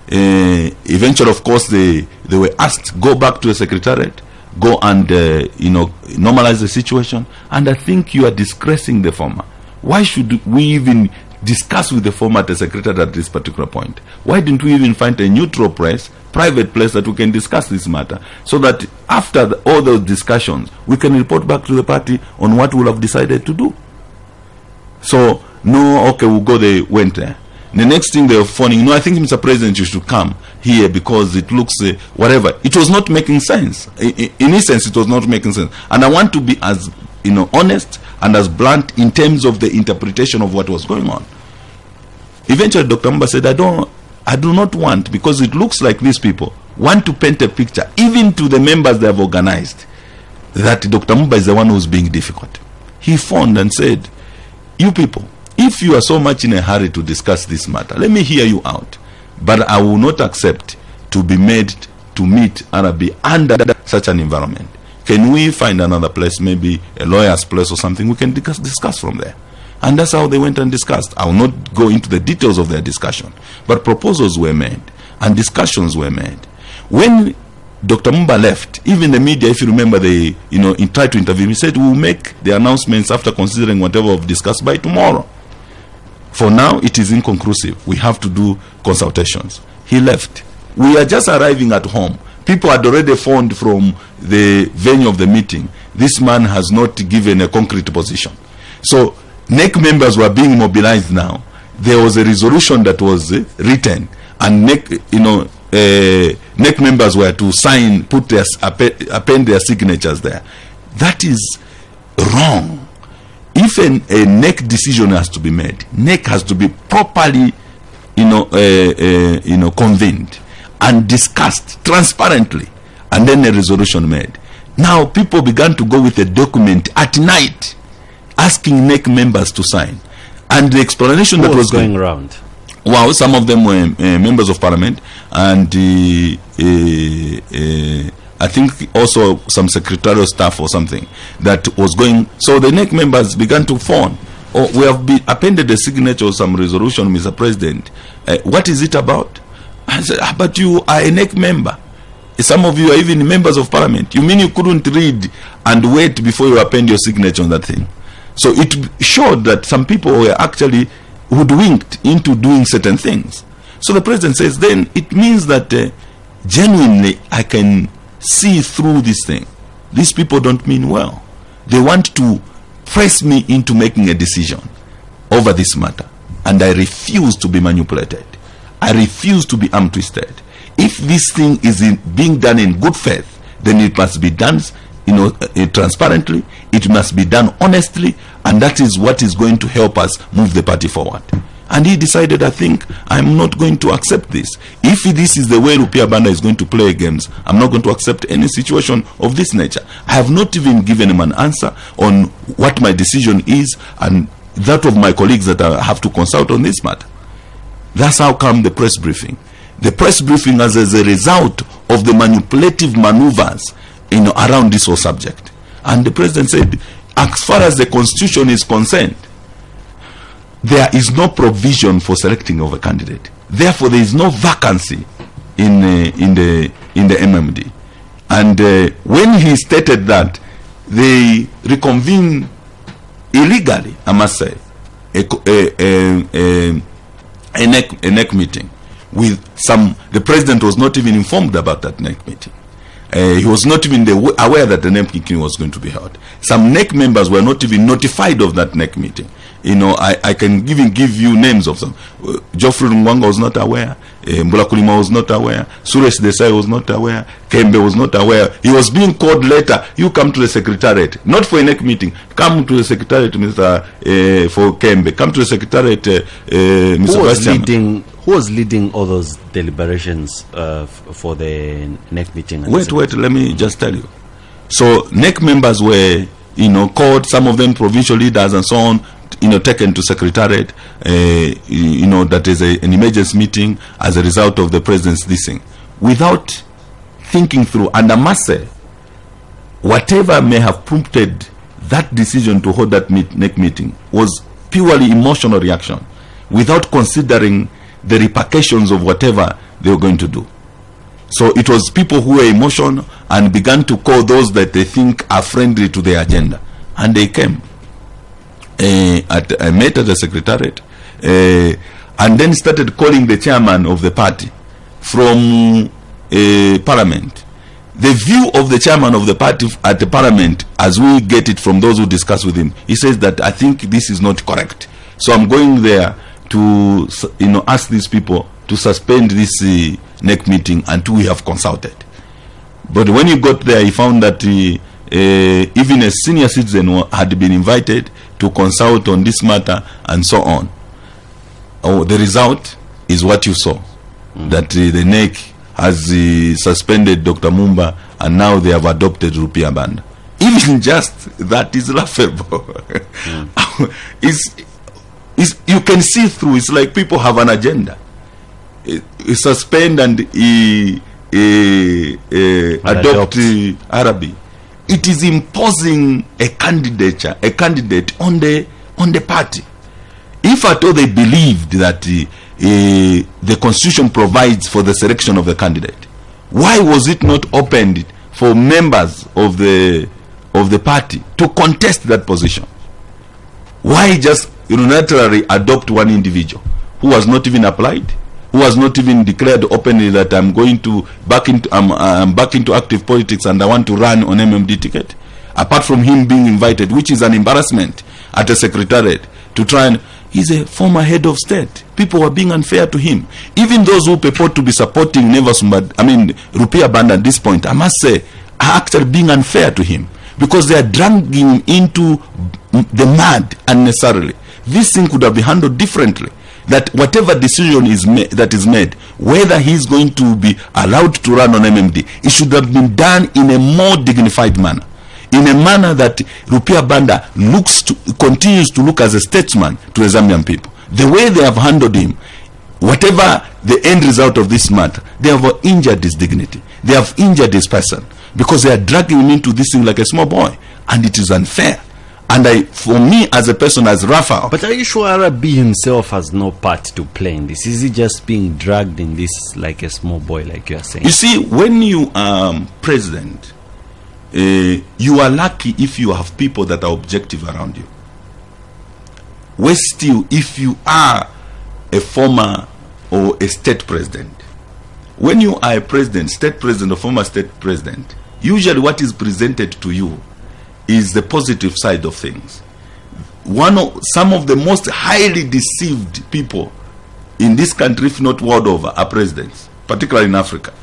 B: eventually, of course, they were asked, go back to the secretariat, go and normalize the situation. And I think you are disgracing the former. Why should we even discuss with the former at the secretariat at this particular point? Why didn't we even find a neutral place, private place that we can discuss this matter, so that after all those discussions we can report back to the party on what we'll have decided to do? So no, okay, we'll go. They went there. The next thing they were phoning, no, I think Mr. President, you should come here because it looks whatever. It was not making sense. In essence, it was not making sense. And I want to be as honest and as blunt in terms of the interpretation of what was going on. Eventually, Dr. Mumba said, I do not want, because it looks like these people want to paint a picture, even to the members they have organized, that Dr. Mumba is the one who's being difficult. He phoned and said, you people, if you are so much in a hurry to discuss this matter, let me hear you out. But I will not accept to be made to meet and be under such an environment. Can we find another place, maybe a lawyer's place or something? We can discuss from there. And that's how they went and discussed. I will not go into the details of their discussion. But proposals were made and discussions were made. When Dr. Mumba left, even the media, if you remember, they tried to interview him. He said, we'll make the announcements after considering whatever we've discussed by tomorrow. For now, it is inconclusive. We have to do consultations. He left. We are just arriving at home. People had already phoned from the venue of the meeting. This man has not given a concrete position. So NEC members were being mobilized now. There was a resolution that was written, and NEC members were to sign, append their signatures there. That is wrong. If a NEC decision has to be made, NEC has to be properly, convened and discussed transparently, and then a resolution made. Now people began to go with a document at night, asking NEC members to sign, and the explanation that was
A: going around.
B: Well, some of them were members of parliament, and I think also some secretarial staff or something that was going. So the NEC members began to phone. Oh, we have appended a signature of some resolution, Mr. President. What is it about? I said, but you are a NEC member. Some of you are even members of parliament. You mean you couldn't read and wait before you append your signature on that thing? So it showed that some people were actually hoodwinked into doing certain things. So the president says, then it means that genuinely I can see through this thing. These people don't mean well. They want to press me into making a decision over this matter, and I refuse to be manipulated. I refuse to be arm twisted. If this thing is being done in good faith, then it must be done transparently, it must be done honestly, and that is what is going to help us move the party forward. And he decided, I think I'm not going to accept this. If this is the way Rupiah Banda is going to play games, I'm not going to accept any situation of this nature. I have not even given him an answer on what my decision is and that of my colleagues that I have to consult on this matter. That's how come the press briefing. The press briefing as a result of the manipulative maneuvers around this whole subject. And the president said, as far as the constitution is concerned, there is no provision for selecting of a candidate. Therefore, there is no vacancy in the MMD. And when he stated that, they reconvened illegally, I must say, a NEC meeting with some. The president was not even informed about that NEC meeting. He was not even aware that the NEC meeting was going to be held. Some NEC members were not even notified of that NEC meeting. You know, I can even give you names of them. Geoffrey Mwanga was not aware. Mbula Kulima was not aware. Suresh Desai was not aware. Kembe was not aware. He was being called later. You come to the secretariat, not for a NEC meeting. Come to the secretariat, Mr. For Kembe. Come to the secretariat, Mr.
A: Who was leading all those deliberations for the NEC meeting?
B: Wait, let me just tell you. So NEC members were, you know, called, some of them provincial leaders and so on, you know, taken to secretariat, you know, that is an emergency meeting as a result of the president's this thing, without thinking through. And I must say, whatever may have prompted that decision to hold that NEC meeting was purely emotional reaction, without considering the repercussions of whatever they were going to do. So it was people who were emotional and began to call those that they think are friendly to their agenda, and they came. I met at the secretariat, and then started calling the chairman of the party from parliament. The view of the chairman of the party at the parliament, as we get it from those who discuss with him, he says that I think this is not correct. So I'm going there to, you know, ask these people to suspend this NEC meeting until we have consulted. But when he got there, he found that even a senior citizen had been invited to consult on this matter and so on. Oh, the result is what you saw, that the NEC has suspended Dr. Mumba, and now they have adopted Rupiah Banda. Even just that is laughable. You can see through. It's like people have an agenda. Suspend and adopt Arabi. It is imposing a candidate on the party. If at all they believed that the constitution provides for the selection of the candidate, why was it not opened for members of the party to contest that position? Why just unilaterally adopt one individual who was not even applied, who has not even declared openly that I'm back into active politics and I want to run on MMD ticket, apart from him being invited, which is an embarrassment at the secretariat to try and... He's a former head of state. People were being unfair to him. Even those who purport to be supporting Rupiah Banda at this point, I must say, are actually being unfair to him, because they are dragging him into the mud unnecessarily. This thing could have been handled differently. That whatever decision is made, whether he's going to be allowed to run on MMD, it should have been done in a more dignified manner, in a manner that Rupiah Banda continues to look as a statesman to the Zambian people. The way they have handled him, whatever the end result of this matter, they have injured his dignity. They have injured his person, because they are dragging him into this thing like a small boy, and it is unfair. And for me as a person, as Raphael...
A: But are you sure Arabi himself has no part to play in this? Is he just being dragged in this like a small boy, like you are saying?
B: You see, when you are president, you are lucky if you have people that are objective around you. Worse still, if you are a former or a state president. When you are a president, state president or former state president, usually what is presented to you is the positive side of things. Some of the most highly deceived people in this country, if not world over, are presidents, particularly in Africa.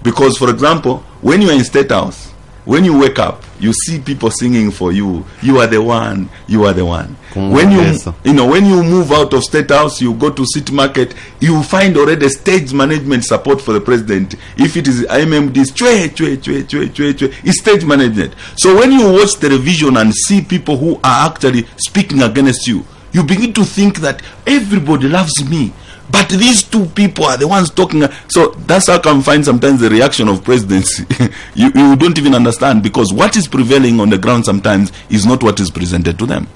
B: Because, for example, when you are in State House, when you wake up, you see people singing for you. You are the one. You are the one. When you move out of State House, you go to City Market, you find already stage management support for the president. If it is MMD, it's stage management. So when you watch television and see people who are actually speaking against you, you begin to think that everybody loves me, but these two people are the ones talking. So that's how I can find sometimes the reaction of presidents. you don't even understand, because what is prevailing on the ground sometimes is not what is presented to them.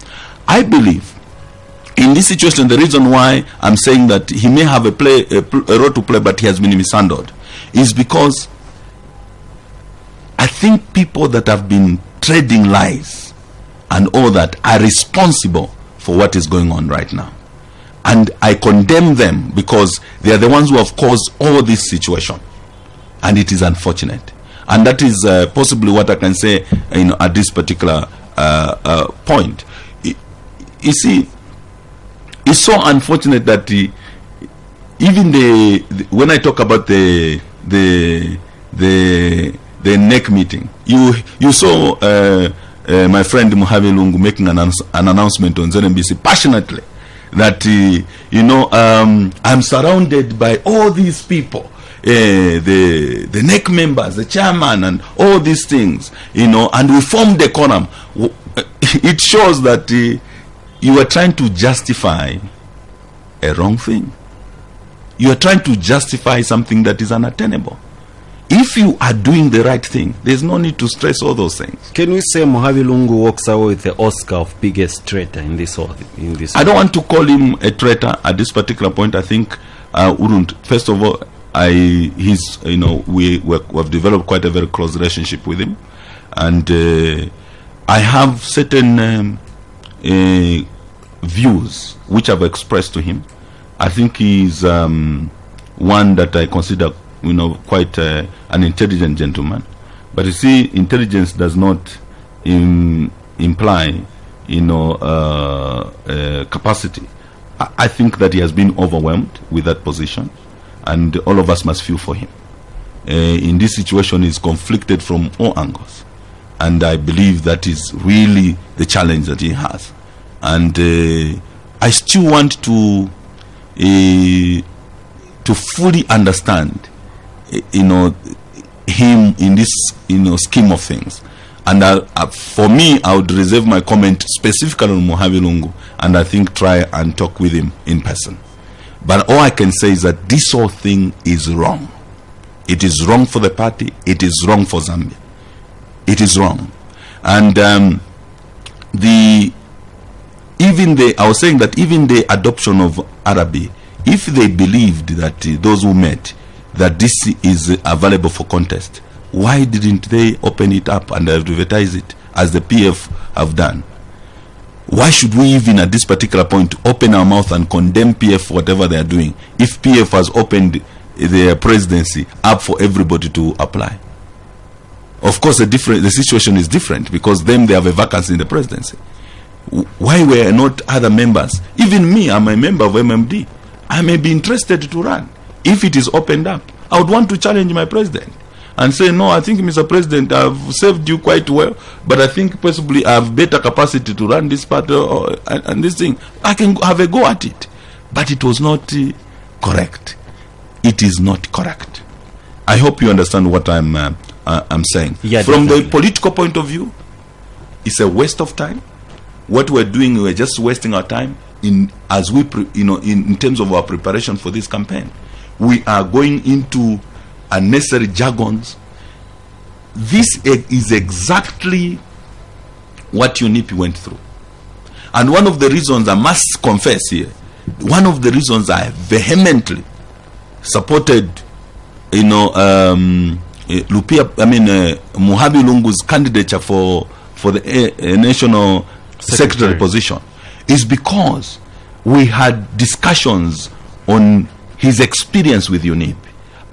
B: I believe in this situation, the reason why I'm saying that he may have a role to play, but he has been mishandled, is because I think people that have been trading lies and all that are responsible for what is going on right now. And I condemn them, because they are the ones who have caused all this situation. And it is unfortunate. And that is possibly what I can say, at this particular point. You see, it's so unfortunate that even when I talk about the NEC meeting, you saw my friend Muhavi Lungu making an announcement on ZNBC passionately that I'm surrounded by all these people, the NEC members, the chairman, and all these things, and we formed a quorum. It shows that you are trying to justify a wrong thing. You are trying to justify something that is unattainable. If you are doing the right thing, there's no need to stress all those things.
A: Can we say Muhavi Lungu walks away with the Oscar of biggest traitor in this? I
B: don't want to call him a traitor at this particular point. I think wouldn't. First of all, we've developed quite a very close relationship with him, and I have certain views which I've expressed to him. I think he's one that I consider quite an intelligent gentleman. But you see, intelligence does not imply capacity. I think that he has been overwhelmed with that position, and all of us must feel for him. In this situation, he's conflicted from all angles, and I believe that is really the challenge that he has. And I still want to fully understand him in this scheme of things. And for me, I would reserve my comment specifically on Muhavi Lungu, and I think try and talk with him in person. But all I can say is that this whole thing is wrong. It is wrong for the party. It is wrong for Zambia. It is wrong. And I was saying that even the adoption of Arabic, if they believed that those who met, that this is available for contest, why didn't they open it up and advertise it as the PF have done? Why should we even at this particular point open our mouth and condemn PF for whatever they are doing if PF has opened their presidency up for everybody to apply? Of course, the situation is different because they have a vacancy in the presidency. Why were not other members? Even me, I'm a member of MMD. I may be interested to run. If it is opened up, I would want to challenge my president and say, no, I think, Mr. President, I've served you quite well, but I think possibly I have better capacity to run this party and this thing. I can have a go at it. But it was not correct. It is not correct. I hope you understand what I'm saying.
A: Yeah,
B: from the political point of view, it's a waste of time. What we're doing, we're just wasting our time in terms of our preparation for this campaign. We are going into unnecessary jargons. This is exactly what UNIP went through. And one of the reasons, I must confess here, one of the reasons I vehemently supported Muhavi Lungu's candidature for the national secretary position is because we had discussions on his experience with UNIP,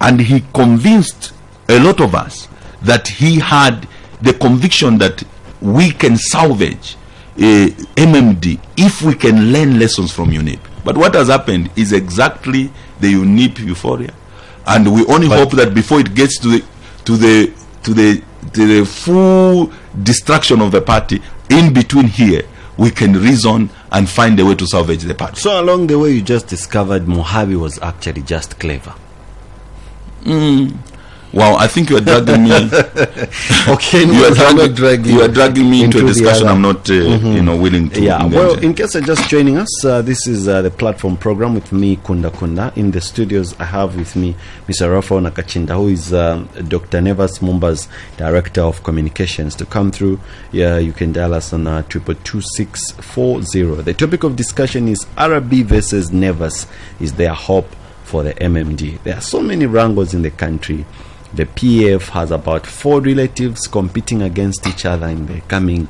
B: and he convinced a lot of us that he had the conviction that we can salvage MMD if we can learn lessons from UNIP. But what has happened is exactly the UNIP euphoria, and we only hope that before it gets to the full destruction of the party, in between here we can reason and find a way to salvage the party.
A: So along the way you just discovered Muhavi was actually just clever.
B: Wow, I think you are dragging me.
A: Okay,
B: you are dragging me into a discussion I'm not willing to.
A: Yeah, well, in case you're just joining us, this is the platform program with me, Kunda Kunda. In the studios, I have with me Mr. Raphael Nakacinda, who is Dr. Nevers Mumba's Director of Communications. To come through, you can dial us on 222-640. The topic of discussion is Arabi versus Nevers. Is there hope for the MMD? There are so many wrangles in the country. The PF has about 4 relatives competing against each other in the coming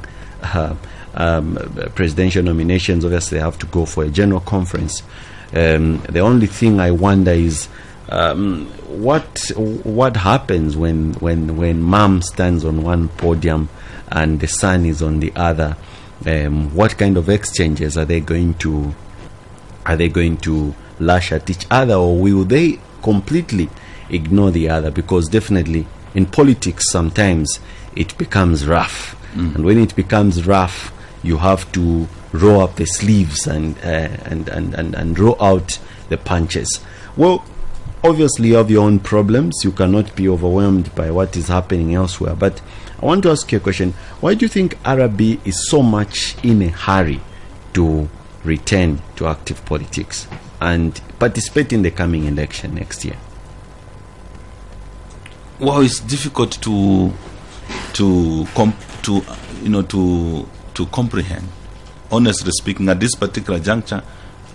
A: presidential nominations. Obviously, they have to go for a general conference. The only thing I wonder is what happens when mom stands on one podium and the son is on the other? What kind of exchanges are they going to lash at each other, or will they completely ignore the other? Because definitely in politics sometimes it becomes rough, and when it becomes rough, you have to roll up the sleeves and roll out the punches. Well, obviously you have your own problems. You cannot be overwhelmed by what is happening elsewhere. But I want to ask you a question. Why do you think RB is so much in a hurry to return to active politics and participate in the coming election next year?
B: Well, it's difficult to comprehend. Honestly speaking, at this particular juncture,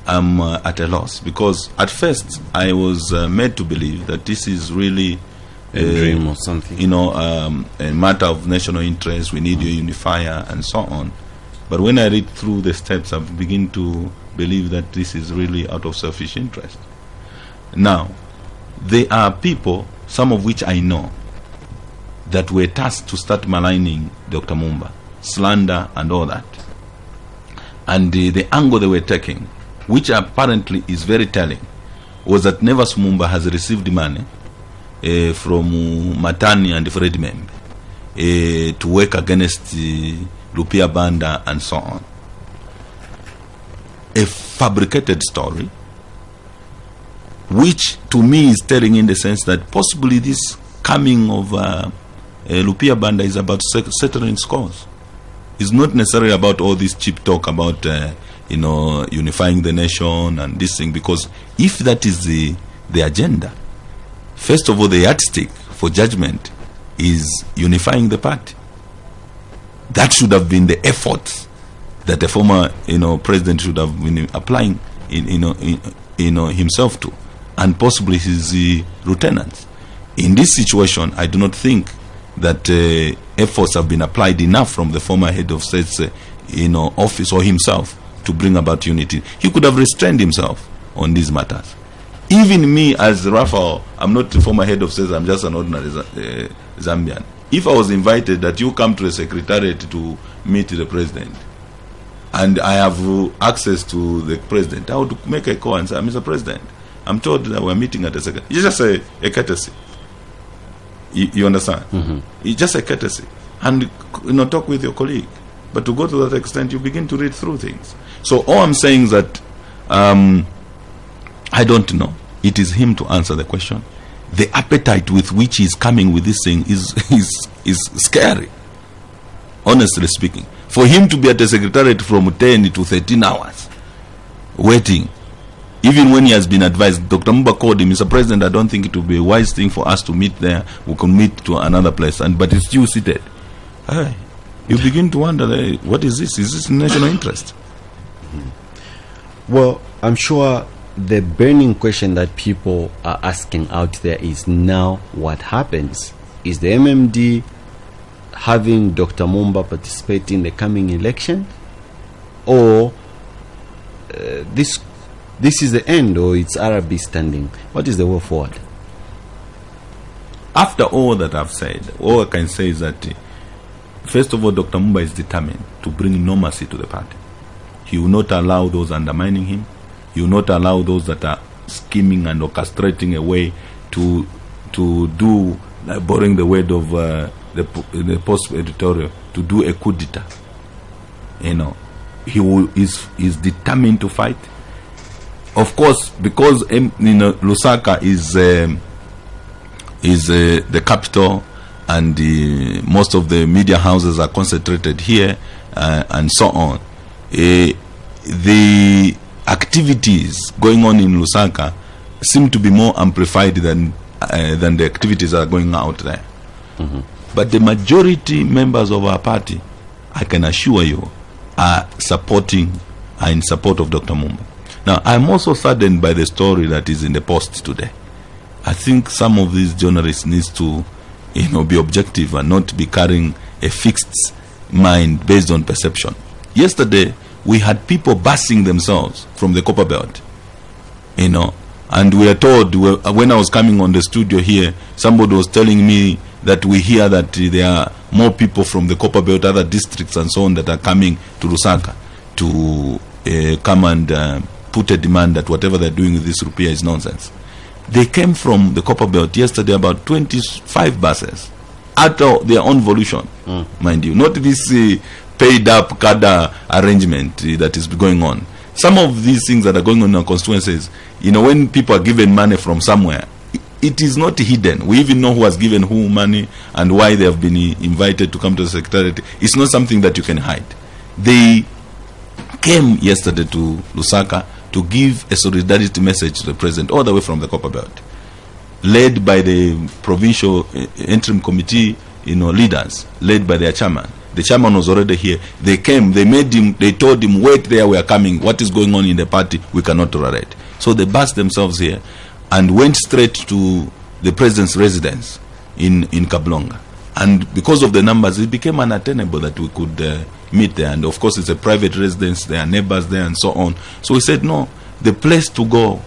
B: I'm at a loss, because at first I was made to believe that this is really
A: a dream or something,
B: a matter of national interest. We need a unifier and so on. But when I read through the steps, I begin to believe that this is really out of selfish interest. Now, there are people, some of which I know, that were tasked to start maligning Dr. Mumba, slander and all that. And the angle they were taking, which apparently is very telling, was that Nevers Mumba has received money from Matani and Fred Membe to work against Rupiah Banda and so on. A fabricated story, which to me is telling in the sense that possibly this coming of Rupiah Banda is about settling scores. It's not necessarily about all this cheap talk about unifying the nation and this thing, because if that is the agenda, first of all, the yardstick for judgment is unifying the party. That should have been the effort that the former president should have been applying himself to, and possibly his lieutenants. In this situation, I do not think that efforts have been applied enough from the former head of state's office or himself to bring about unity. He could have restrained himself on these matters. Even me, as Raphael, I'm not the former head of state, I'm just an ordinary Zambian. If I was invited that you come to the secretariat to meet the president, and I have access to the president, I would make a call and say, Mr. President, I'm told that we're meeting at the secretariat. It's just a courtesy. You understand? It's just a courtesy. And talk with your colleague. But to go to that extent, you begin to read through things. So all I'm saying is that I don't know. It is him to answer the question. The appetite with which he's coming with this thing is scary, honestly speaking. For him to be at the secretariat from 10 to 13 hours waiting, even when he has been advised, Dr. Mumba called him, Mr. President, I don't think it would be a wise thing for us to meet there. We can meet to another place, but he's still seated. Hey, you begin to wonder, what is this? Is this national interest?
A: Well, I'm sure the burning question that people are asking out there is now what happens? Is the MMD having Dr. Mumba participate in the coming election? Or this is the end, or it's RB standing? What is the way forward?
B: After all that I've said, all I can say is that first of all, Dr. Mumba is determined to bring normalcy to the party. He will not allow those undermining him. He will not allow those that are scheming and orchestrating a way to do, borrowing the word of the post editorial, to do a coup d'etat. He is determined to fight. Of course, because Lusaka is the capital, and most of the media houses are concentrated here, and so on. The activities going on in Lusaka seem to be more amplified than the activities that are going out there. But the majority members of our party, I can assure you, are in support of Dr. Mumba. Now, I'm also saddened by the story that is in the Post today. I think some of these journalists need to be objective and not be carrying a fixed mind based on perception. Yesterday, we had people busing themselves from the Copper Belt, and And we are told, when I was coming on the studio here, somebody was telling me that we hear that there are more people from the Copper Belt, other districts and so on, that are coming to Lusaka to come and put a demand that whatever they're doing with this rupiah is nonsense. They came from the Copper Belt yesterday, about 25 buses, out of their own volition, mind you. Not this paid up cadre arrangement that is going on. Some of these things that are going on in our constituencies, you know, when people are given money from somewhere, it is not hidden. We even know who has given who money and why they have been invited to come to the secretariat. It's not something that you can hide. They came yesterday to Lusaka to give a solidarity message to the president all the way from the Copper Belt, led by the provincial interim committee, you know, leaders, led by their chairman. The chairman was already here. They came, they made him, they told him, wait there, we are coming. What is going on in the party? We cannot tolerate. So they bussed themselves here and went straight to the president's residence in Kablonga. And because of the numbers, it became unattainable that we could meet there. And of course, it's a private residence, there are neighbors there and so on. So we said, no, the place to go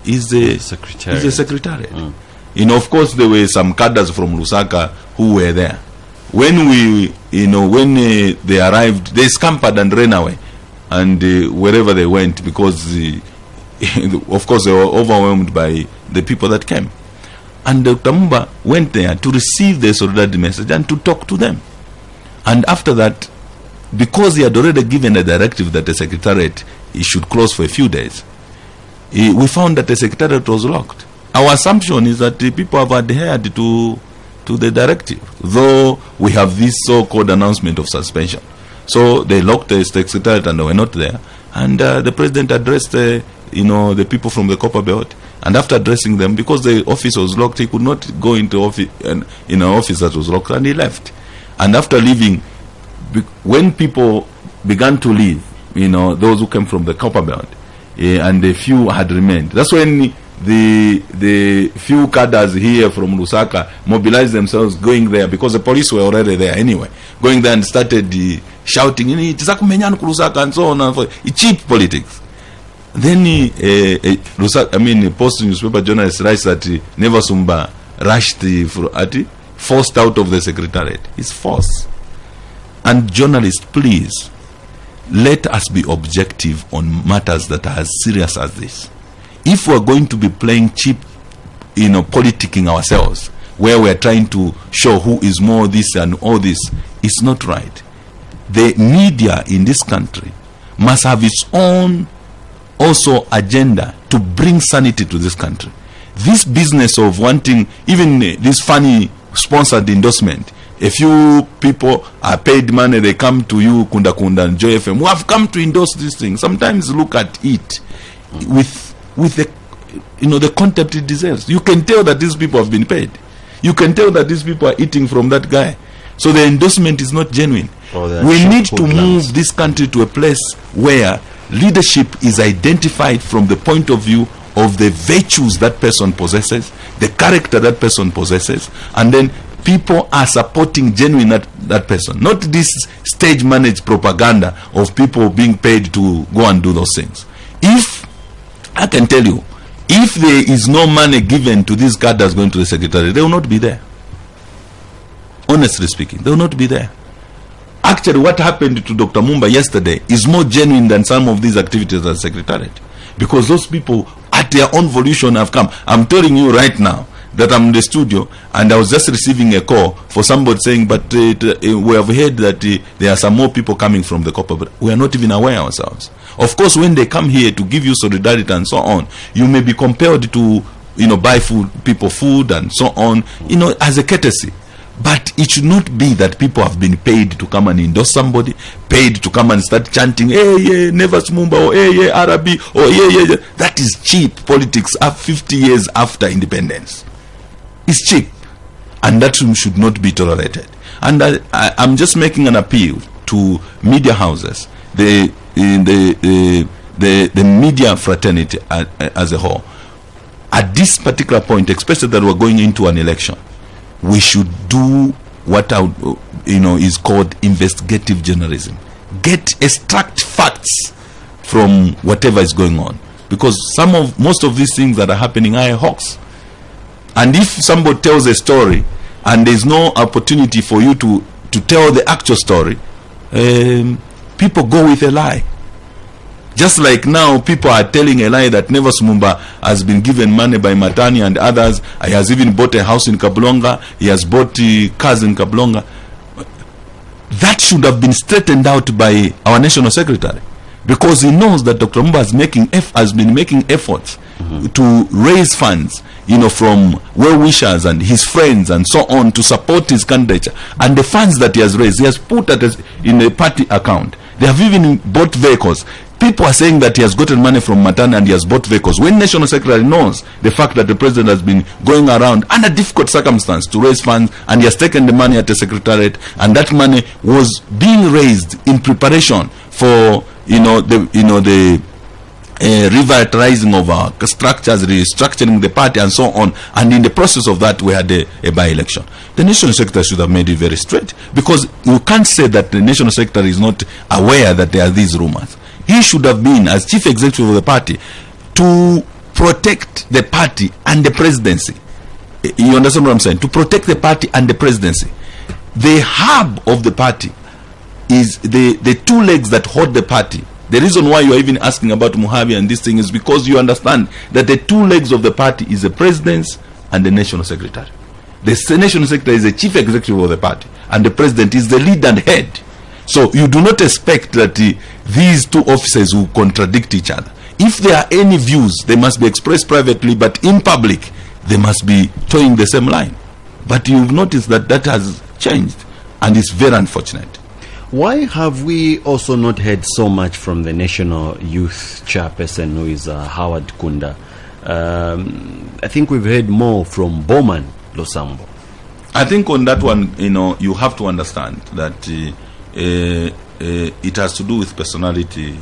B: is the secretariat. You know, of course, there were some cadres from Lusaka who were there. When we, you know, when they arrived, they scampered and ran away, and wherever they went, because of course they were overwhelmed by the people that came. And Dr. Mumba went there to receive the solidarity message and to talk to them. And after that, because he had already given a directive that the secretariat should close for a few days, we found that the secretariat was locked. Our assumption is that the people have adhered to the directive, though we have this so-called announcement of suspension. So they locked the secretariat and they were not there. And the president addressed you know, the people from the Copper Belt. And after addressing them, because the office was locked, he could not go into office, in an office that was locked, and he left. And after leaving, when people began to leave, you know, those who came from the Copper Belt, and a few had remained. That's when the few cadres here from Lusaka mobilized themselves, going there, because the police were already there anyway, going there and started shouting, and so on and so on. Cheap politics. Then Post newspaper journalist writes that Nevers Mumba rushed, forced out of the secretariat. It's false. And journalists, please, let us be objective on matters that are as serious as this. If we're going to be playing cheap, you know, politicking ourselves, where we're trying to show who is more this and all this, it's not right. The media in this country must have its own also agenda to bring sanity to this country. This business of wanting, even this funny sponsored endorsement, a few people are paid money, they come to you, Kunda Kunda and Joy FM, who have come to endorse this thing. Sometimes look at it with the, you know, the contempt it deserves. You can tell that these people have been paid. You can tell that these people are eating from that guy. So the endorsement is not genuine. We need to move this country to a place where leadership is identified from the point of view of the virtues that person possesses, the character that person possesses, and then people are supporting genuine that person. Not this stage managed propaganda of people being paid to go and do those things. If I can tell you, if there is no money given to these cadres going to the secretary, they will not be there. Honestly speaking, they will not be there. Actually, what happened to Dr. Mumba yesterday is more genuine than some of these activities at the secretariat, because those people at their own volition have come. I'm telling you right now that I'm in the studio and I was just receiving a call for somebody saying, but we have heard that there are some more people coming from the Copper, but we are not even aware ourselves. Of course, when they come here to give you solidarity and so on, you may be compelled to, you know, buy people food and so on, you know, as a courtesy. But it should not be that people have been paid to come and endorse somebody, paid to come and start chanting, hey, yeah, Nevers Mumba, or hey, yeah, Arabi, or yeah. That is cheap politics 50 years after independence. It's cheap. And that should not be tolerated. And I'm just making an appeal to media houses, the media fraternity as a whole. At this particular point, especially that we're going into an election, we should do what is called investigative journalism. Extract facts from whatever is going on. because most of these things that are happening are a hoax. And if somebody tells a story and there's no opportunity for you to tell the actual story, people go with a lie. Just like now, people are telling a lie that Nevers Mumba has been given money by Matani and others. He has even bought a house in Kablonga. He has bought cars in Kablonga. That should have been straightened out by our National Secretary, because he knows that Dr. Mumba has been making efforts to raise funds, from well-wishers and his friends and so on, to support his candidature. And the funds that he has raised, he has put in a party account. They have even bought vehicles. People are saying that he has gotten money from Matana and he has bought vehicles, when National Secretary knows the fact that the President has been going around under difficult circumstances to raise funds, and he has taken the money at the Secretariat, and that money was being raised in preparation for the revitalizing of our structures, restructuring the party and so on. And in the process of that, we had a by-election. The National Secretary should have made it very straight, because you can't say that the National Secretary is not aware that there are these rumors. He should have been, as chief executive of the party, to protect the party and the presidency. You understand what I'm saying? To protect the party and the presidency. The hub of the party is the two legs that hold the party. The reason why you are even asking about Muhavi and this thing is because you understand that the two legs of the party is the president and the National Secretary. The National Secretary is the chief executive of the party, and the president is the lead and head. So you do not expect that these two officers will contradict each other. If there are any views, they must be expressed privately, but in public, they must be towing the same line. But you've noticed that has changed, and it's very unfortunate.
A: Why have we also not heard so much from the National Youth Chairperson, who is Howard Kunda? I think we've heard more from Bowman Losambo.
B: I think on that one, you have to understand that it has to do with personality,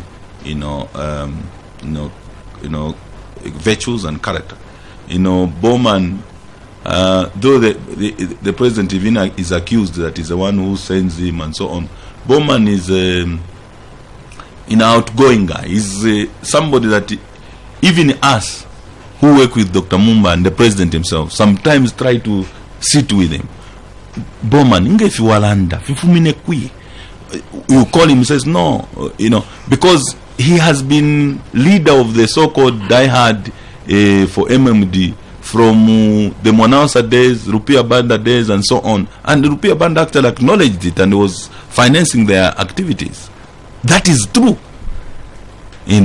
B: virtues and character. Bowman, though the president even is accused that he's the one who sends him and so on, Bowman is an outgoing guy. He's somebody that even us who work with Dr. Mumba and the president himself sometimes try to sit with him. Bowman, you call him, he says no, because he has been leader of the so-called diehard for MMD from the Monausa days, Rupiah Banda days, and so on. And the Rupiah Banda actually acknowledged it and was financing their activities. That is true, in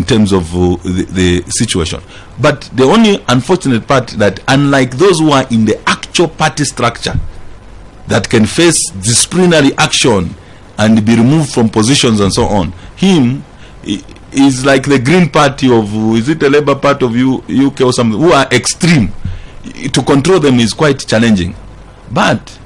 B: terms of the situation. But the only unfortunate part that, unlike those who are in the actual party structure that can face disciplinary action and be removed from positions and so on, him is like the Green Party of, is it the Labour Party of UK or something, who are extreme. To control them is quite challenging. But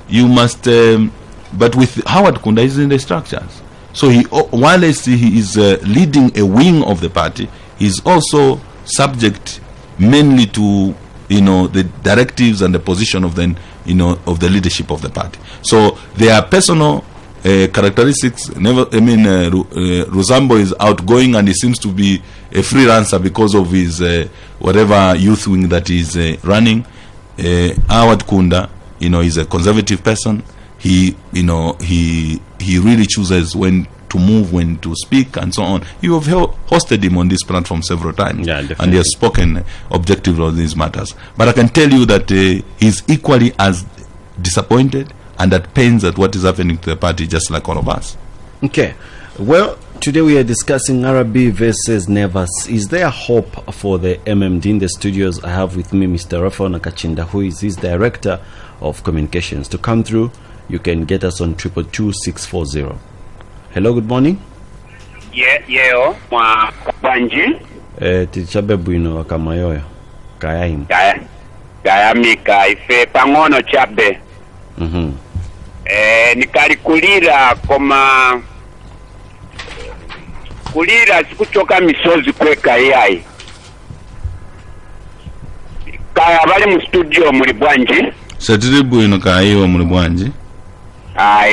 B: you must, but with Howard Kunda, he's in the structures. So while he is leading a wing of the party, he's also subject mainly to the directives and the position of of the leadership of the party. So there are personal characteristics. Rosambo is outgoing and he seems to be a freelancer because of his whatever youth wing that he's running. Howard Kunda, is a conservative person. He really chooses when to move, when to speak, and so on. You have hosted him on this platform several times, and he has spoken objectively on these matters. But I can tell you that he's equally as disappointed and at pains at what is happening to the party, just like all of us. Okay.
A: Well, today we are discussing RB versus Nevers. Is there hope for the MMD? In the studios, I have with me Mr. Raphael Nakacinda, who is his Director of Communications. To come through, you can get us on 222-640. Hello, good morning.
C: Yeah, Banji.
A: Tichabebuino Kamayoyo. Kayaim.
C: Kayamika ife pangono chabe. Nikalikulira koma kulira sikuchoka misozi kweka yai. Kaya bali mu studio muri Bwanji.
B: Satiri bwino kayiwa muri Bwanji.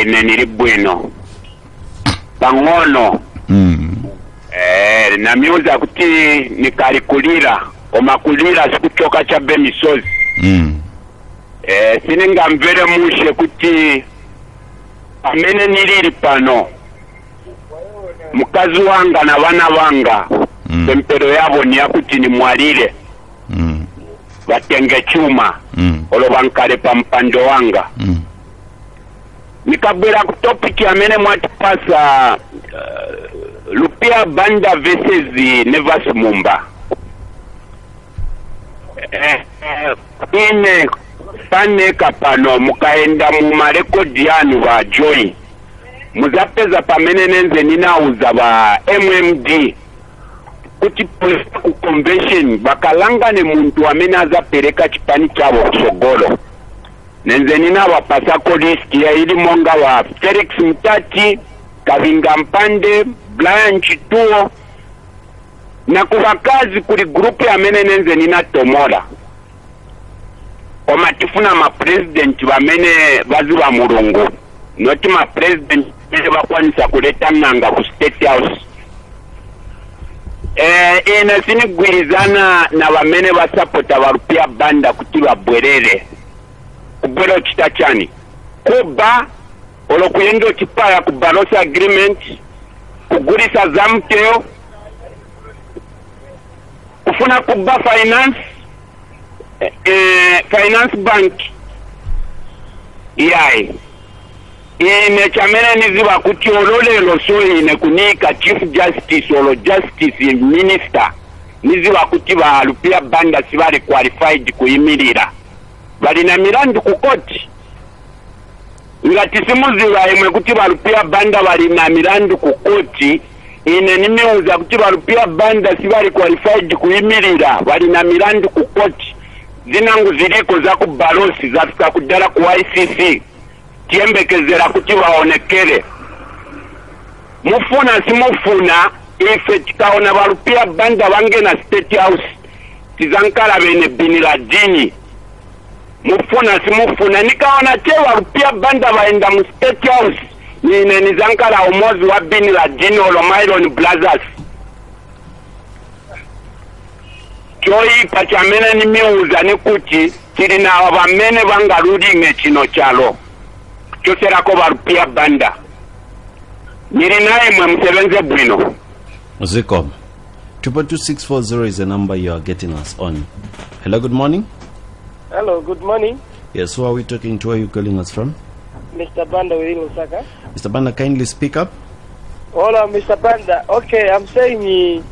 C: Ine niri bwino. Pangono. namyuza kuti nikalikulira omakulira sikuchoka chabe misozi. Sininga mvere mushe kuti amene niliri pano mukazi wanga na bana banga tempero yabo ni yakuti ni mwalire batenge chuma olobankale pa mpando wanga. Nikabwera ku topic amene mwatipasa Rupiah Banda versus Nevers Mumba. Ine pane kapano mukaenda mu marekodi yanu ba Joy muzapeza pamene nenze ninauza ba MMD kuti ku convention bakalangane muntu amene azapereka chipani chabo kusogolo. Nenze ninawapasa ko list ya ili monga wa Felix Mtati, Kavinga Mpande, Brian Chituo na kubakazi kuli grupu ya mene nenze ninatomora omatifuna ma president bamene bazi ba mulungu noti ma president bene bakwanisa kuleta nanga ku State House. Ina sinigwirizana na bamene basapota ba Rupiah Banda kuti babwerere kubwero chitachani kuba olokuyendo chipaya ku Barossa agreement kugulisa zamteo kufuna kuba finance bank yai ine chamene niziba kuti ololelo so ine kunika chief justice olo justice minister niziba kuti ba Rupiah Banda sibali qualified kuyimirira bali na mirandu ku court ngati simuziba imwe kuti ba Rupiah Banda bali na mirandu ku court. Ine nimeuza kuti ba Rupiah Banda sibali qualified kuyimirira bali na mirandu ku court. Zinangu ziliko za ku Barosi zafika kudala ku ICC tiembekezera kuti baonekere mufuna simufuna ife tikaona ba Rupiah Banda bange na State House tizankala bene Biniladini mufuna simufuna nikaona tewa Rupiah Banda baenda mu State House nine nizankala umozi wa Biniladini olo Myron Brothers. Choi pachamene nimeuza nikuti tiri na wabamene bangarudi ngechino chalo chosera ko ba Rupiah Banda niri nae mwe msebenze bwino
A: Zikom. 2.2640 is the number you are getting us on. Hello, good morning.
D: Hello, good morning.
A: Yes, who are we talking to? Where are you calling us from?
D: Mr. Banda within Osaka.
A: Mr. Banda, kindly speak up.
D: Hola, Mr. Banda. Okay, I'm saying,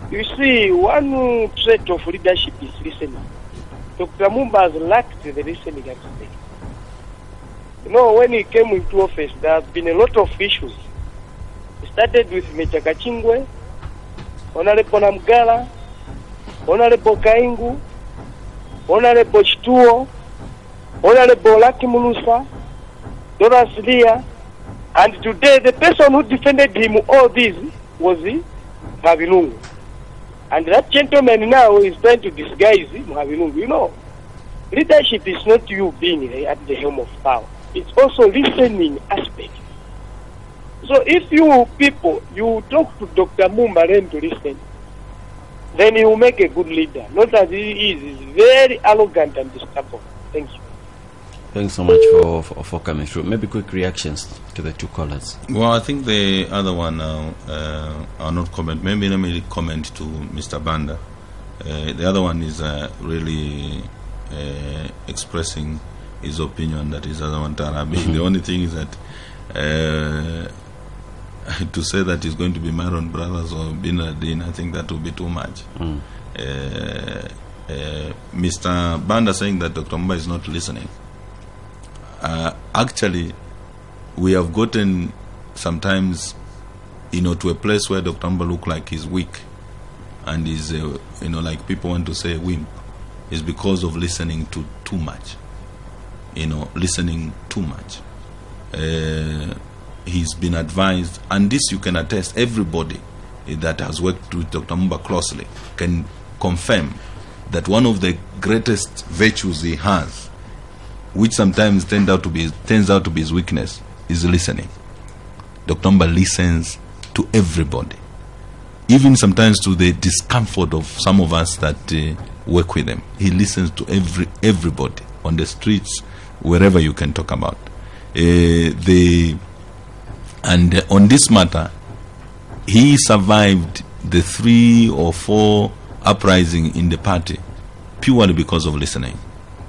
D: you see, one trait of leadership is listening. Dr. Mumba has lacked the listening aspect. You know, when he came into office, there have been a lot of issues. It started with Mechaka Chingwe, Honorable Namgala, Honorable Kaingu, Honorable Chituo, Honorable Laki Mulusa, Doras Lia, and today the person who defended him all this was Muhavinungu. And that gentleman now is trying to disguise Muhavinungu. You know, leadership is not you being at the helm of power. It's also listening aspect. So if you people, you talk to Dr. Mumba, learn to listen, then he will make a good leader. Not as he is. He's very arrogant and stubborn. Thank you.
A: Thanks so much for coming through. Maybe quick reactions to the two callers.
B: Well, I think the other one now, I'll not comment. Maybe let me comment to Mr. Banda. The other one is really expressing his opinion that is other one Tarabi. The only thing is that to say that he's going to be Myron Brothers or Bin Laden, I think that would be too much. Mr. Banda saying that Dr. Mumba is not listening. Actually, we have gotten sometimes, to a place where Dr. Mumba look like he's weak and is, like people want to say wimp, is because of listening to too much. Listening too much. He's been advised, and this you can attest, everybody that has worked with Dr. Mumba closely can confirm that one of the greatest virtues he has, which sometimes turns out to be his weakness, is listening. Dr. Mumba listens to everybody. even sometimes to the discomfort of some of us that work with him. He listens to everybody on the streets, wherever you can talk about. And on this matter, he survived the 3 or 4 uprising in the party purely because of listening.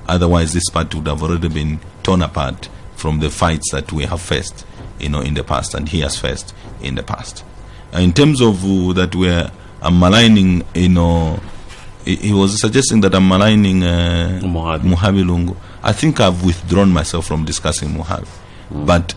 B: Otherwise, this party would have already been torn apart from the fights that we have faced, in the past, and he has faced in the past. In terms of that I'm maligning, he was suggesting that I'm maligning Muhavi Lungu. I think I've withdrawn myself from discussing Muhavi, but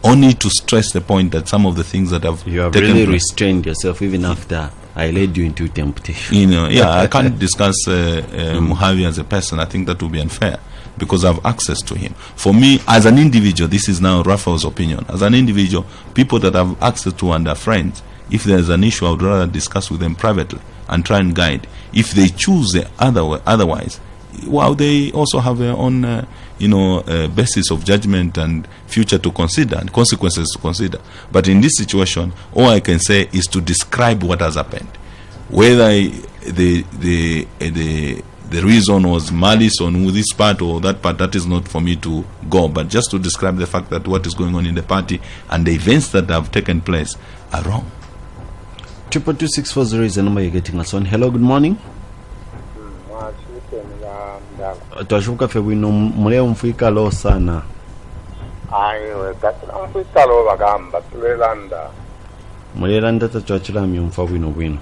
B: only to stress the point that some of the things that you have
A: really restrained yourself even after I led you into temptation.
B: I can't discuss Muhavi as a person. I think that would be unfair because I have access to him. For me, as an individual, this is now Raphael's opinion. As an individual, people that have access to and are friends, if there's an issue, I would rather discuss with them privately and try and guide. If they choose the otherwise, well, they also have their own, basis of judgment and future to consider and consequences to consider. But in this situation, all I can say is to describe what has happened. Whether the reason was malice on this part or that part, that is not for me to go. But just to describe the fact that what is going on in the party and the events that have taken place are wrong.
A: 22640 is the number you're getting us on. Hello, good morning. Twashuka febwino muleo mfuika lo sana.
E: Ayo, katuna mfuika lo bagamba tulelanda.
A: Mulelanda tatwachira myumfa bwino.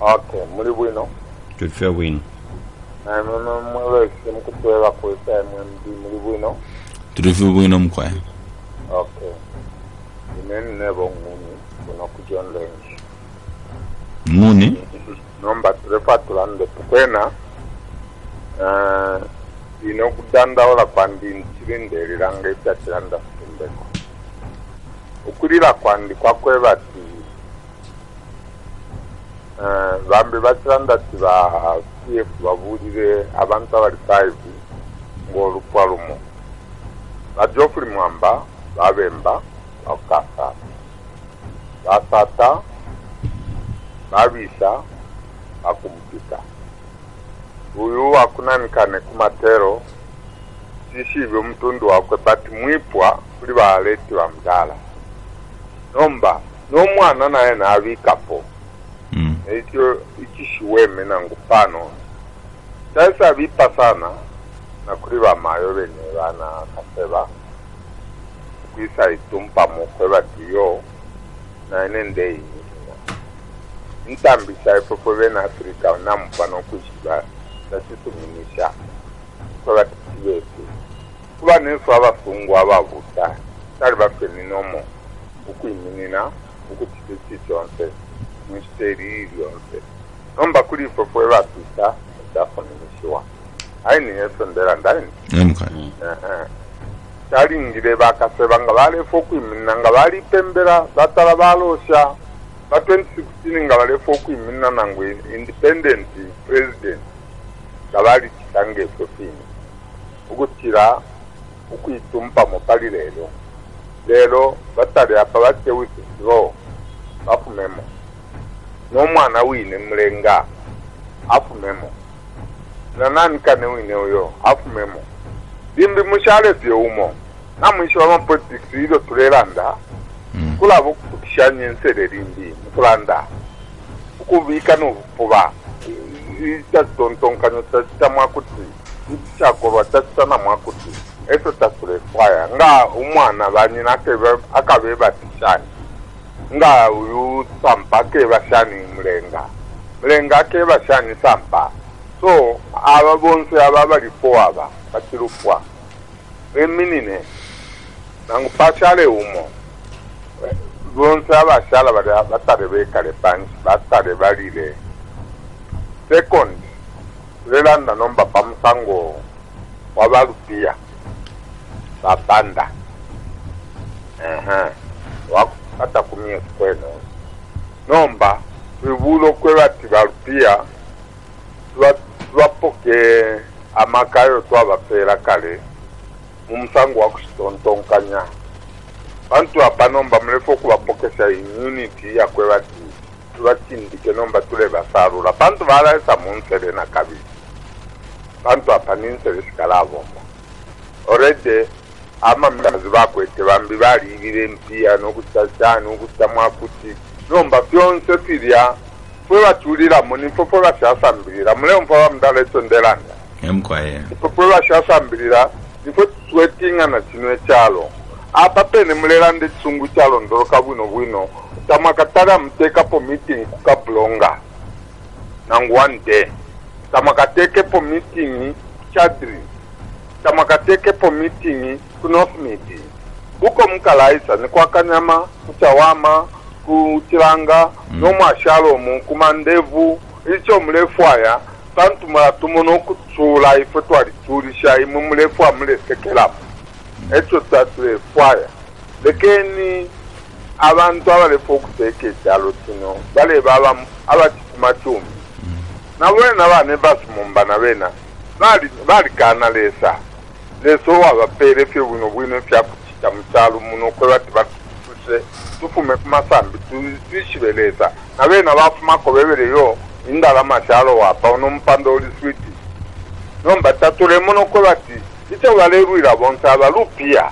E: Okay, muli bwino.
A: Tutfya bwino.
E: Mama mwele simukutwela kwesa MMD muli bwino.
B: Tutfya bwino mkwa.
E: Okay. Imeni nebo nguni kuna kujonle.
B: Nguni?
E: Nomba tulefa tulande tukwena. Kudanda ola kwandi nchirinde liranga ita chiranda fumbeko. Ukulila kwandi kwa kwe bati bambi bachiranda tiba CF babulire abantu abali 5 ngolupwa lumo. Bajofuli mwamba babemba bakasa. Basata babisa bakumpika. Uyu wakunanikane kumatero sishivyo mtundu wakwe bati mwipwa kuli baleti wa mdala nomba nomwana naye nabikapo ekyo ikishiweme nangupano sasa bipa sana na kuli bamayo benye bana kaseba kwisa itumpa mukwe batiyo na enende ntambisa ipopo bena Afrika nampano kushiba tasituminisha kwa tibeti kuba nefu abafungwa ababuta tali bafeninomo ukuiminina ukutibeti cyonse musteri yonse nomba kuri fofo batita dafoninishiwa aini yesondera ndani tali ngire bakaseba nga bale fokuimina nga bali pembera batala balosha ba 2016 nga bale fokuimina nangwe independent president kabali kitange sofini ukutira ukuitumpa mopali lero batali apa bache witiro afumemo nomwana wine mlenga afumemo nanani kane wine uyo afumemo dimbi mushale vyo umo na mwisho wa politics hilo tulelanda kulabo kukishanye nsere rimbi kulanda ukubika no kuba itatontonkanyo tatamwakuti chakorwa tatana mwakuti eso tasule fire nga umwana banyina akabe batishani nga uyu sampa ke bashani mlenga ke bashani sampa so aba bonse aba bali foaba batirufwa eminine nangu pachale umo bonse aba shala batare kale panch batare balile. Second, Relanda nomba pamusango waba Rupiah Banda. Wakata kumie kweno. Nomba, wibulo kwewa tiba Rupiah tuwapoke amakayo tuwa pera kale mumusango wakusitontonkanya. Bantu hapa nomba mlefo kuwapokesha immunity ya kwewa tiba. tubachindike nomba tule basarula bantu balaesa munsele na kabili bantu apa ninsele sikalabomba already amamikazi bakwete bambi balibire mpia n'okutasani okutamwakuti nomba byonse filya fwe batuliramu nifo fwe basyasambirira mule mfa bamudala esondelanga ifo fwe basyasambirira nifo tuswetingana kino ekyalo apa pene mulelanda ekisungu kyalo ndoloka bwino tamakatala mutekapo meeting kukabulonga nangu one day tamakatekepo meeting kuchadri tamakatekepo meeting ku north meeting uko mukalaisa ni kwa Kanyama kuchawama kuchilanga nomwashalomu kumandevu icho mulefwaya bantu mulatumono kutsula ife twalitulisha imwe mulefwa mulesekelamu echo tatulefwaya lekeni abantu abalefa okuteeka ekyalo kino baleba abakituma kyumi nabwena Nevers Mumba nabena balikana leesa owabapeere fye bwino fyakukita mu kyalo muno kwebati batutuse tufume ku masambi tuyishibe leesa nabena bafumako bebereyo indalama kyalo wapa onompanda oli switi nomba tatulemu nokwebati ikyo balerwira bonse abalupiya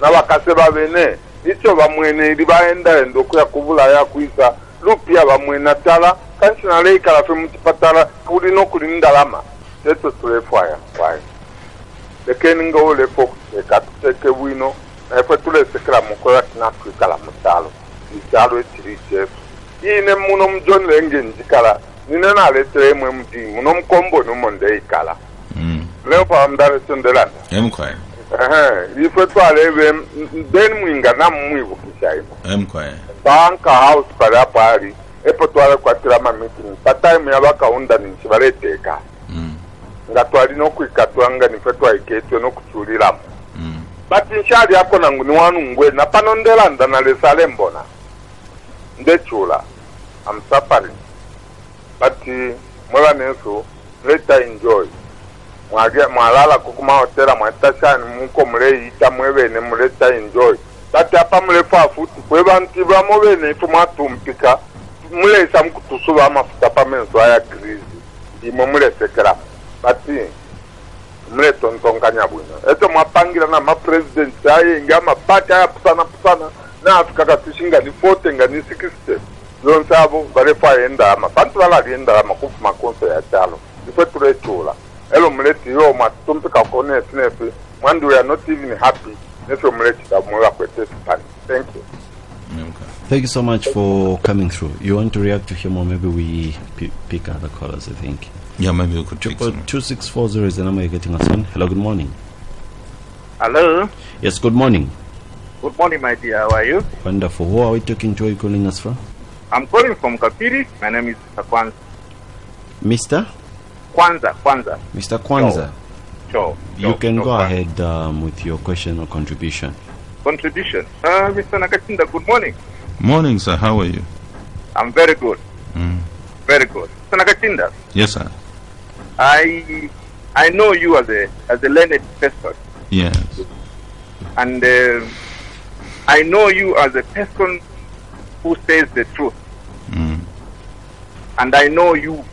E: nabakase babene icho bamwene iri baenda okuya kubulaya kuisa Rupiah bamwena tala kansina leikala fe mutipatala kuli nokuli ndalama eto tulefwaya kwaye lekeni ngole fokuteka tuteke bwino efe tulesekera mukola tinatwikala mutalo ikyalo ekiri kyefu ine muno mujoni lenge njikala nine naletere MMD muno mukombo numondeikala leopa bamudala esondelanda
B: emkwaye
E: ife twalebe then mwinga namumwibukisha imo banka house pali apo ali epo twale kwatira meeting patime yabakaunda ninchi baleteka nga twalina okwikatwanga nife twaiketwe n'okutuuliramu bati nshali yako nangu ni wanu ngwe na pano ndelanda na lesale mbona ndechula I'm suffering bati mwela nesu let enjoy mwalala kukuma hotela mwatashani muko mule ita mwebene muleta enjoy bati apa mulefa futi kweba ntibamo bene ifu mwatumpika mule isa mkutusuba amafuta pa menso haya grizi imo mule sekera bati mule tontonganya bwino eto mwapangira na ma-president aye inga mabati haya pusana na Afrika katushinga ni 40 nga ni 60 zonse abo balefa endama bantu balali endama kufuma konso ya chalo ife tulechula elo muleti yo matumpika kone sinefi mwandu we are not even happy nefi muleti tamuwa kwete sipani. Thank you.
A: Thank you so much for coming through. You want to react to him or maybe we pick other callers, I think.
B: Yeah, maybe we could pick some.
A: 2640 is the number you're getting us on. Hello, good morning.
F: Hello.
A: Yes, good morning.
F: Good morning, my dear. How are you?
A: Wonderful. Who are we talking to? Are you calling us from?
F: I'm calling from Kapiri. My name is Mr. Kwanza.
A: Mr.?
F: Kwanza.
A: Mr. Kwanza.
F: Sure.
A: You can go ahead with your question or contribution.
F: Contribution. Mr. Nakacinda, good morning.
B: Morning, sir. How are you?
F: I'm very good. Very good. Mr. Nakacinda.
B: Yes, sir.
F: I know you as a learned person.
B: Yes.
F: And I know you as a person who says the truth. And I know you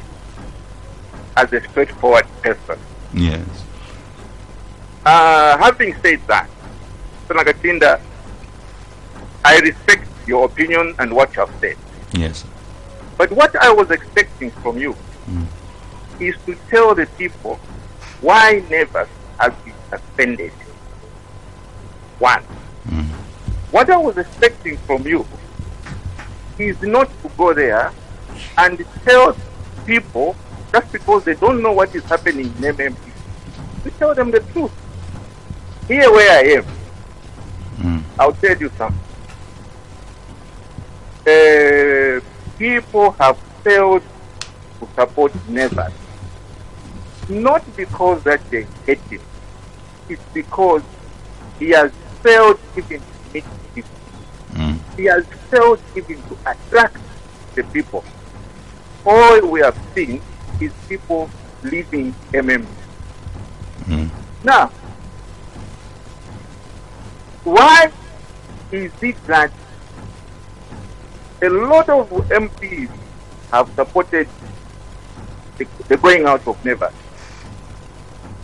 F: as a straightforward person.
B: Yes.
F: Having said that, Mr. Nakacinda, I respect your opinion and what you have said.
B: Yes.
F: But what I was expecting from you is to tell the people why Nevers has been suspended. One. What I was expecting from you is not to go there and tell people just because they don't know what is happening in MMD, to tell them the truth. Here where I am, I'll tell you something. People have failed to support Nevers. Not because that they hate him. It's because he has failed even to meet people. He has failed even to attract the people. All we have seen is people leaving MMD. Now, why is it that a lot of MPs have supported the going out of Nevers.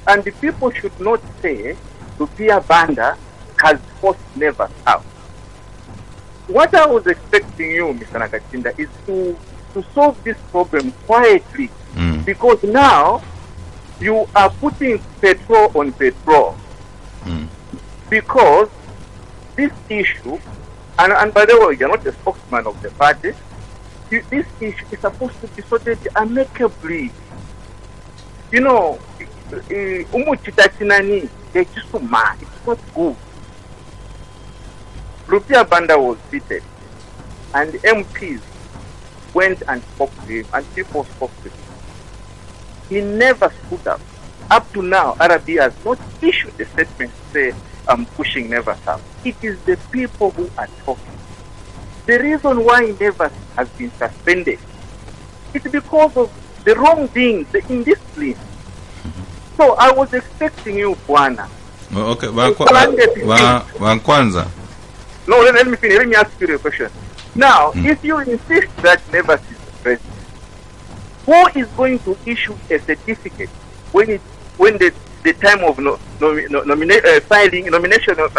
F: And the people should not say Rupiah Banda has forced Nevers out. What I was expecting you, Mr. Nakacinda, is to solve this problem quietly. Because now you are putting petrol on petrol. Because this issue, and by the way, you're not a spokesman of the party, this issue is supposed to be sorted amicably. You know, it's not good. Rupiah Banda was seated, and the MPs went and spoke to him, and people spoke to him. He never stood up. Up to now, RB has not issued a statement to say, I'm pushing Nevers out. It is the people who are talking. The reason why Nevers has been suspended is because of the wrongdoing, the indiscipline. So I was expecting you, Bwana.
B: Okay, Kwanza.
F: No, let me finish. Let me ask you a question. Now, if you insist that Nevers is the president, who is going to issue a certificate when the time of filing nomination? Go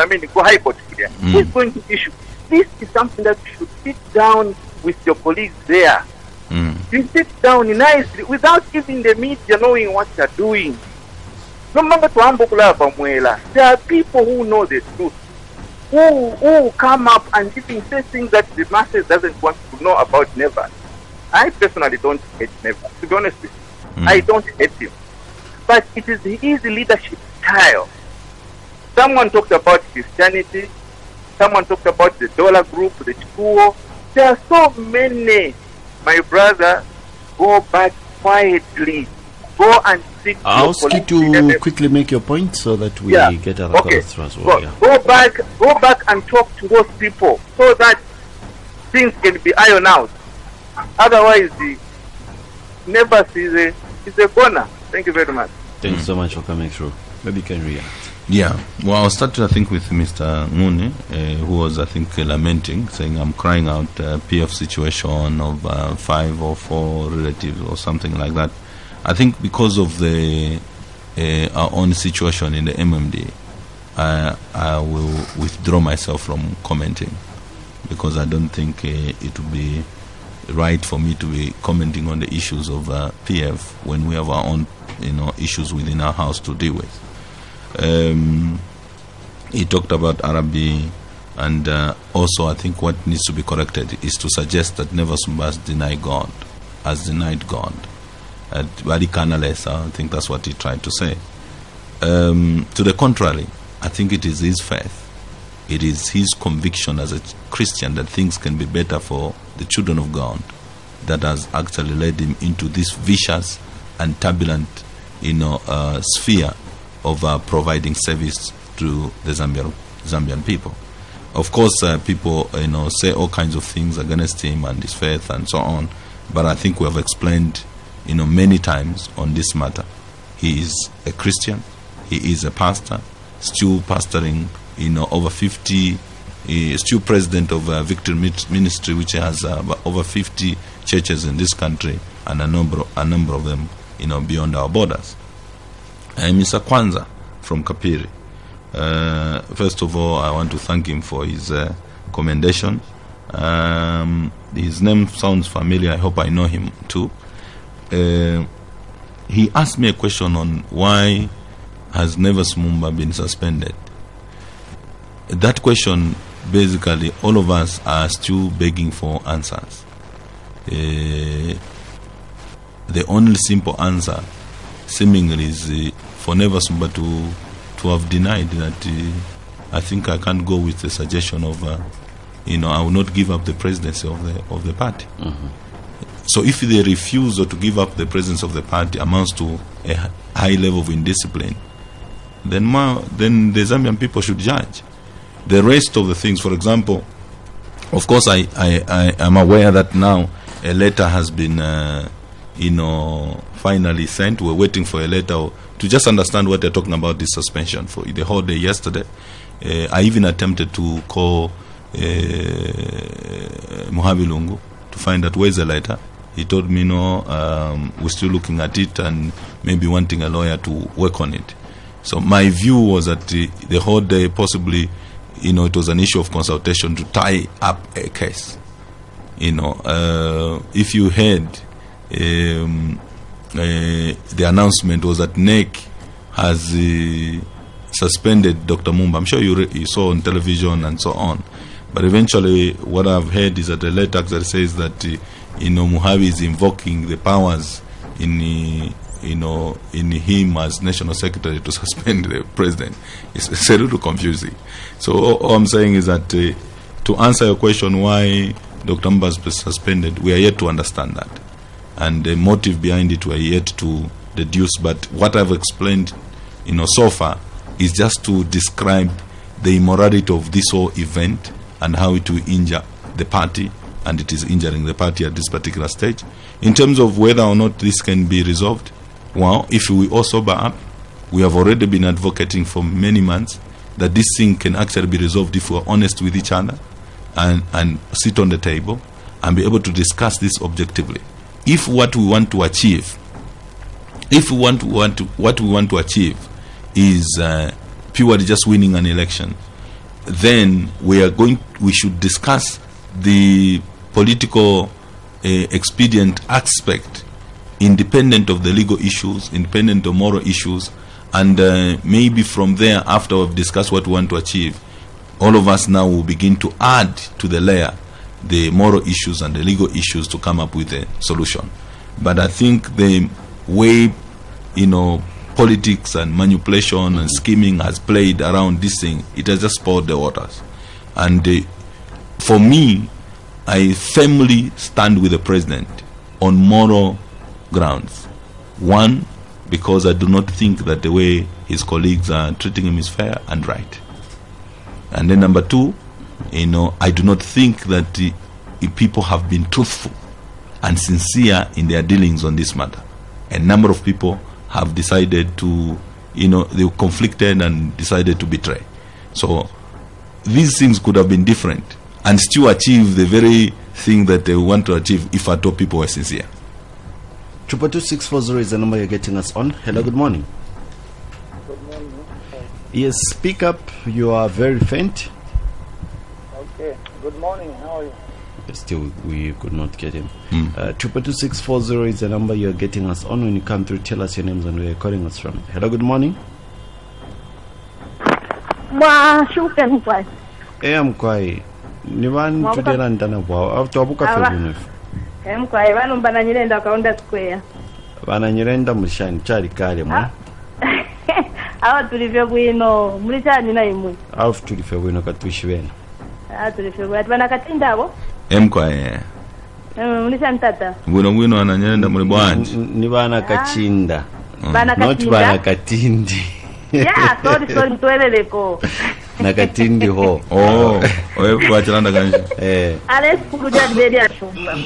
F: high court here. Who is going to issue? This is something that you should sit down with your colleagues there. You sit down nicely without even the media knowing what you're doing. There are people who know the truth, who come up and even say things that the masses doesn't want to know about Nevers. I personally don't hate Nevers, to be honest with you. I don't hate him. But it is his leadership style. Someone talked about Christianity. Someone talked about the dollar group, the school. There are so many. My brother, go back quietly. Go and seek.
A: I'll ask you to quickly make your point so that we get other callers through as well.
F: Go back and talk to those people so that things can be ironed out. Otherwise, the Nevers is a goner. Thank you very much.
A: Thanks so much for coming through. Maybe you can react.
B: Yeah, well, I'll start, I think, with Mr. Nguni, who was, I think, lamenting, saying, I'm crying out PF situation of 5 or 4 relatives or something like that. I think because of our own situation in the MMD, I will withdraw myself from commenting, because I don't think it would be right for me to be commenting on the issues of PF when we have our own, issues within our house to deal with. He talked about RB, and also I think what needs to be corrected is to suggest that Nevers Mumba has denied God. Very carnalist, I think that's what he tried to say. To the contrary, I think it is his faith. It is his conviction as a Christian that things can be better for the children of God that has actually led him into this vicious and turbulent, sphere of providing service to the Zambian people. Of course, people, say all kinds of things against him and his faith and so on. But I think we have explained, many times on this matter. He is a Christian. He is a pastor, still pastoring, over 50, still president of Victory Ministry, which has over 50 churches in this country, and a number of them, beyond our borders. Mr. Kwanza from Kapiri. First of all, I want to thank him for his commendation. His name sounds familiar. I hope I know him too. He asked me a question on why has Nevers Mumba been suspended. That question, basically, all of us are still begging for answers. The only simple answer, seemingly, is for Nevers Mumba to have denied that. I think I can't go with the suggestion of, I will not give up the presidency of the party. So if the refusal to give up the presidency of the party amounts to a high level of indiscipline, then the Zambian people should judge. The rest of the things, for example, of course, I am aware that now a letter has been, finally sent. We're waiting for a letter to just understand what they're talking about, this suspension for the whole day yesterday. I even attempted to call Muhabilungu to find out where's the letter. He told me, no, we're still looking at it and maybe wanting a lawyer to work on it. So my view was that the whole day possibly, it was an issue of consultation to tie up a case. If you heard, the announcement was that NEC has suspended Dr. Mumba. I'm sure you saw on television and so on. But eventually, what I've heard is that the letter that says that Muhabi is invoking the powers in him as National Secretary to suspend the president. It's a little confusing. So all I'm saying is that to answer your question why Dr. Mumba was suspended, we are yet to understand that. And the motive behind it we are yet to deduce. But what I've explained so far is just to describe the immorality of this whole event and how it will injure the party, and it is injuring the party at this particular stage. In terms of whether or not this can be resolved, well, if we all sober up, we have already been advocating for many months that this thing can actually be resolved if we're honest with each other and sit on the table and be able to discuss this objectively. If what we want to achieve, what we want to achieve is purely just winning an election, then we should discuss the political expedient aspect, independent of the legal issues, independent of moral issues, and maybe from there, after we've discussed what we want to achieve, all of us now will begin to add to the layer the moral issues and the legal issues to come up with a solution. But I think the way politics and manipulation and scheming has played around this thing, it has just spoiled the waters. And for me, I firmly stand with the president on moral grounds. One, because I do not think that the way his colleagues are treating him is fair and right. And then number two, I do not think that the people have been truthful and sincere in their dealings on this matter. A number of people have decided to, they were conflicted and decided to betray. So these things could have been different and still achieve the very thing that they want to achieve if at all people were sincere.
A: 22640 is the number you're getting us on. Hello, good morning.
G: Good morning.
A: Yes, speak up. You are very faint.
G: Okay. Good morning. How are you?
A: Still, we could not get him. 22640 is the number you're getting us on. When you come through, tell us your names and where you're calling us from. Hello, good morning. I'm quiet. Nivan today and done after Abuka Febunif.
H: I'm quiet. I'm Bananyenda Kaunda Square.
A: Bananyenda Mushan, Charlie Kalema.
H: Out to the Fewino, Murita Naimu.
A: Out to the Fewino Katushven.
H: Out to the Fewino Nakacinda.
B: Mkwaye.
H: Mlisantata.
B: Wino ananyenda mulibwanji.
A: Ni Nakacinda. Not Banakatindi.
H: Yeah, sorry, tueleleko.
A: Nakatindi ho.
B: Oh, wewe kwa chalanda kanji.
H: Ale skulu jadi bedi ashumba.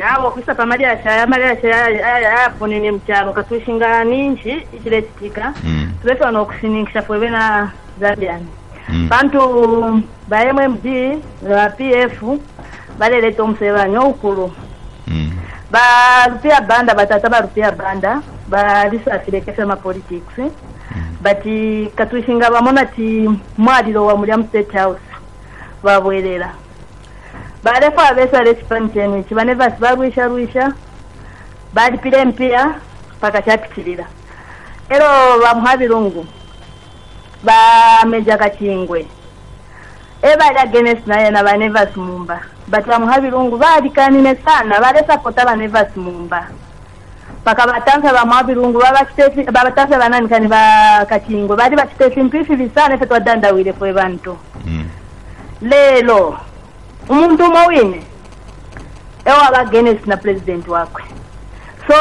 H: Abo kusa pamoja ya hapo ni mchano katushinga ninji ikiletika. Tulefa no kusiningisha fwe na Zambia. Bantu ba MMD la PF balele tomseba nyokulu. Ba Rupiah Banda batata ba Rupiah Banda ba lisa afilekesha ma politics. Bati katushinga bamona ti mwadilo wa muri State House babwerera. Barefa abesa responseni chibaneva sibarwisha bali pile mpia paka chapitirira. Ero bamuhabirungu ba meja kachingwe. Eba ila Genes naye na Nevers Mumba. But bamuhabirungu bali kanine sana bale support ba Nevers Mumba. Paka batanza bamuhabirungu babatanza banani kani ba kachingwe bali batesi mpifili sana fetwa danda wile fwe bantu. Lelo umuntu mawine ewa ba Genes na president wakwe. So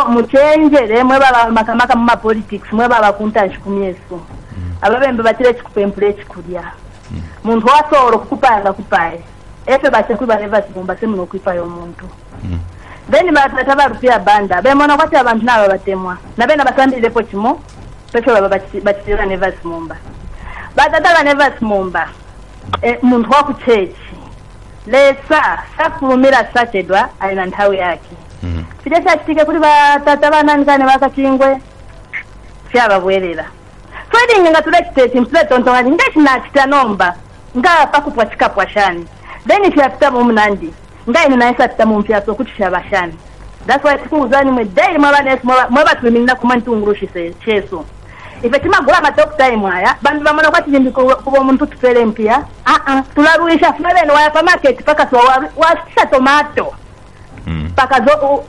H: muchenjere mwe baba makamaka mu politics mwe baba kunta shikumyeso. Ababembe batire chikupempule chikulya. Muntu wasoro kukupanga kupaye. Efe bache kuba Nevers Mumba semu no kwipa yo muntu. Then batata ba Rupiah Banda bemona kwati abantu naba batemwa. Nabena basambire po chimo pecho baba batira Nevers Mumba. Batata ba Nevers Mumba muntu wa ku church lesa sakulumira sachedwa alina nthawi yake chide chachitike kuti batata bananzane bakachingwe syababwerera fedingi nga tule chiteti mpule tontongani ngachina nomba nga pakupwa chikapwashani then fyapita mumunandi nga ino naisa pita mumpyaso kuti fyabashani. That's why tikuuzani mwe daily mwaba tuliminina kumantungulushi cheso ife timagula matop time haya bandu bamona kwati jimbi kubo muntu tupele mpia tularuisha fulani wa market paka so wasisha tomato paka zo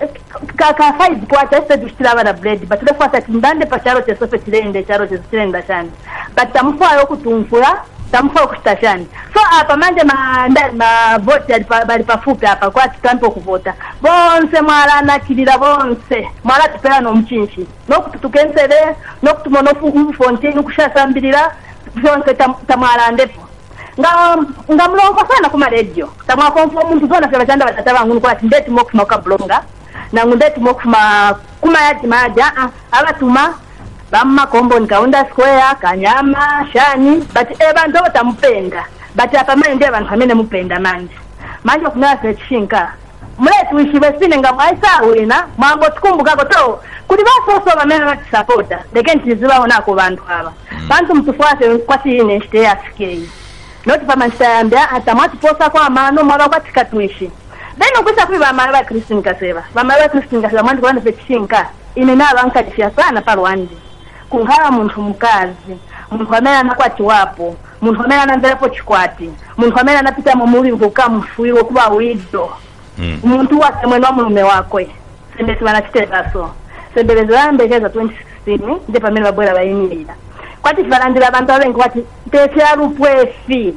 H: ka five kwa teste dustila na bread but lefu ata timbande pa charo cheso fe tilende charo cheso tilenda shani but tamfua yoku tumfula tamfua kustashani so hapa manje ma vote bali pafupi hapa kwa tikampo kuvota bonse mwala nakilira bonse mwala tupela no mchinchi no kutukensele no kutumono fontaine kushasambirira bonse tamwala ndepo nga mlongo sana kuma radio tamwa konfo muntu zona fela chanda batata bangu kwa ndeti mokufuma ka blonga na ngundeti mokufuma kuma yati maja abatuma bamma kombo nkaunda square kanyama shani but abantu batamupenda but apamene ndiye abantu amene mupenda manje kuna sechinka mletu ishibe sine nga mwaisa wina mambo tukumbuka to kuti basoso bamene batisapota lekenti zibaona ko bantu aba bantu mtufuate kwati ine shite asikei not pamanstambia atamati posa kwa mano mwaba kwatika tuishi then ukusa kuba mara Christine kaseba bamara Christine kaseba mwandu kwa sechinka ine na banka difia sana pa Rwanda kunhala muntu mukazi muntu amene anakwati wapo muntu amene anamverapo chikwati muntu amene anapita mu mulingo kamufuiwo kuba wido muntu wake mwene wa mulume wakwe sembezi banachitekaso sembezi bambekeza 2016 ndi pamene babwera bayimira kwati farandira abantu abengi kwati tesyarupuefi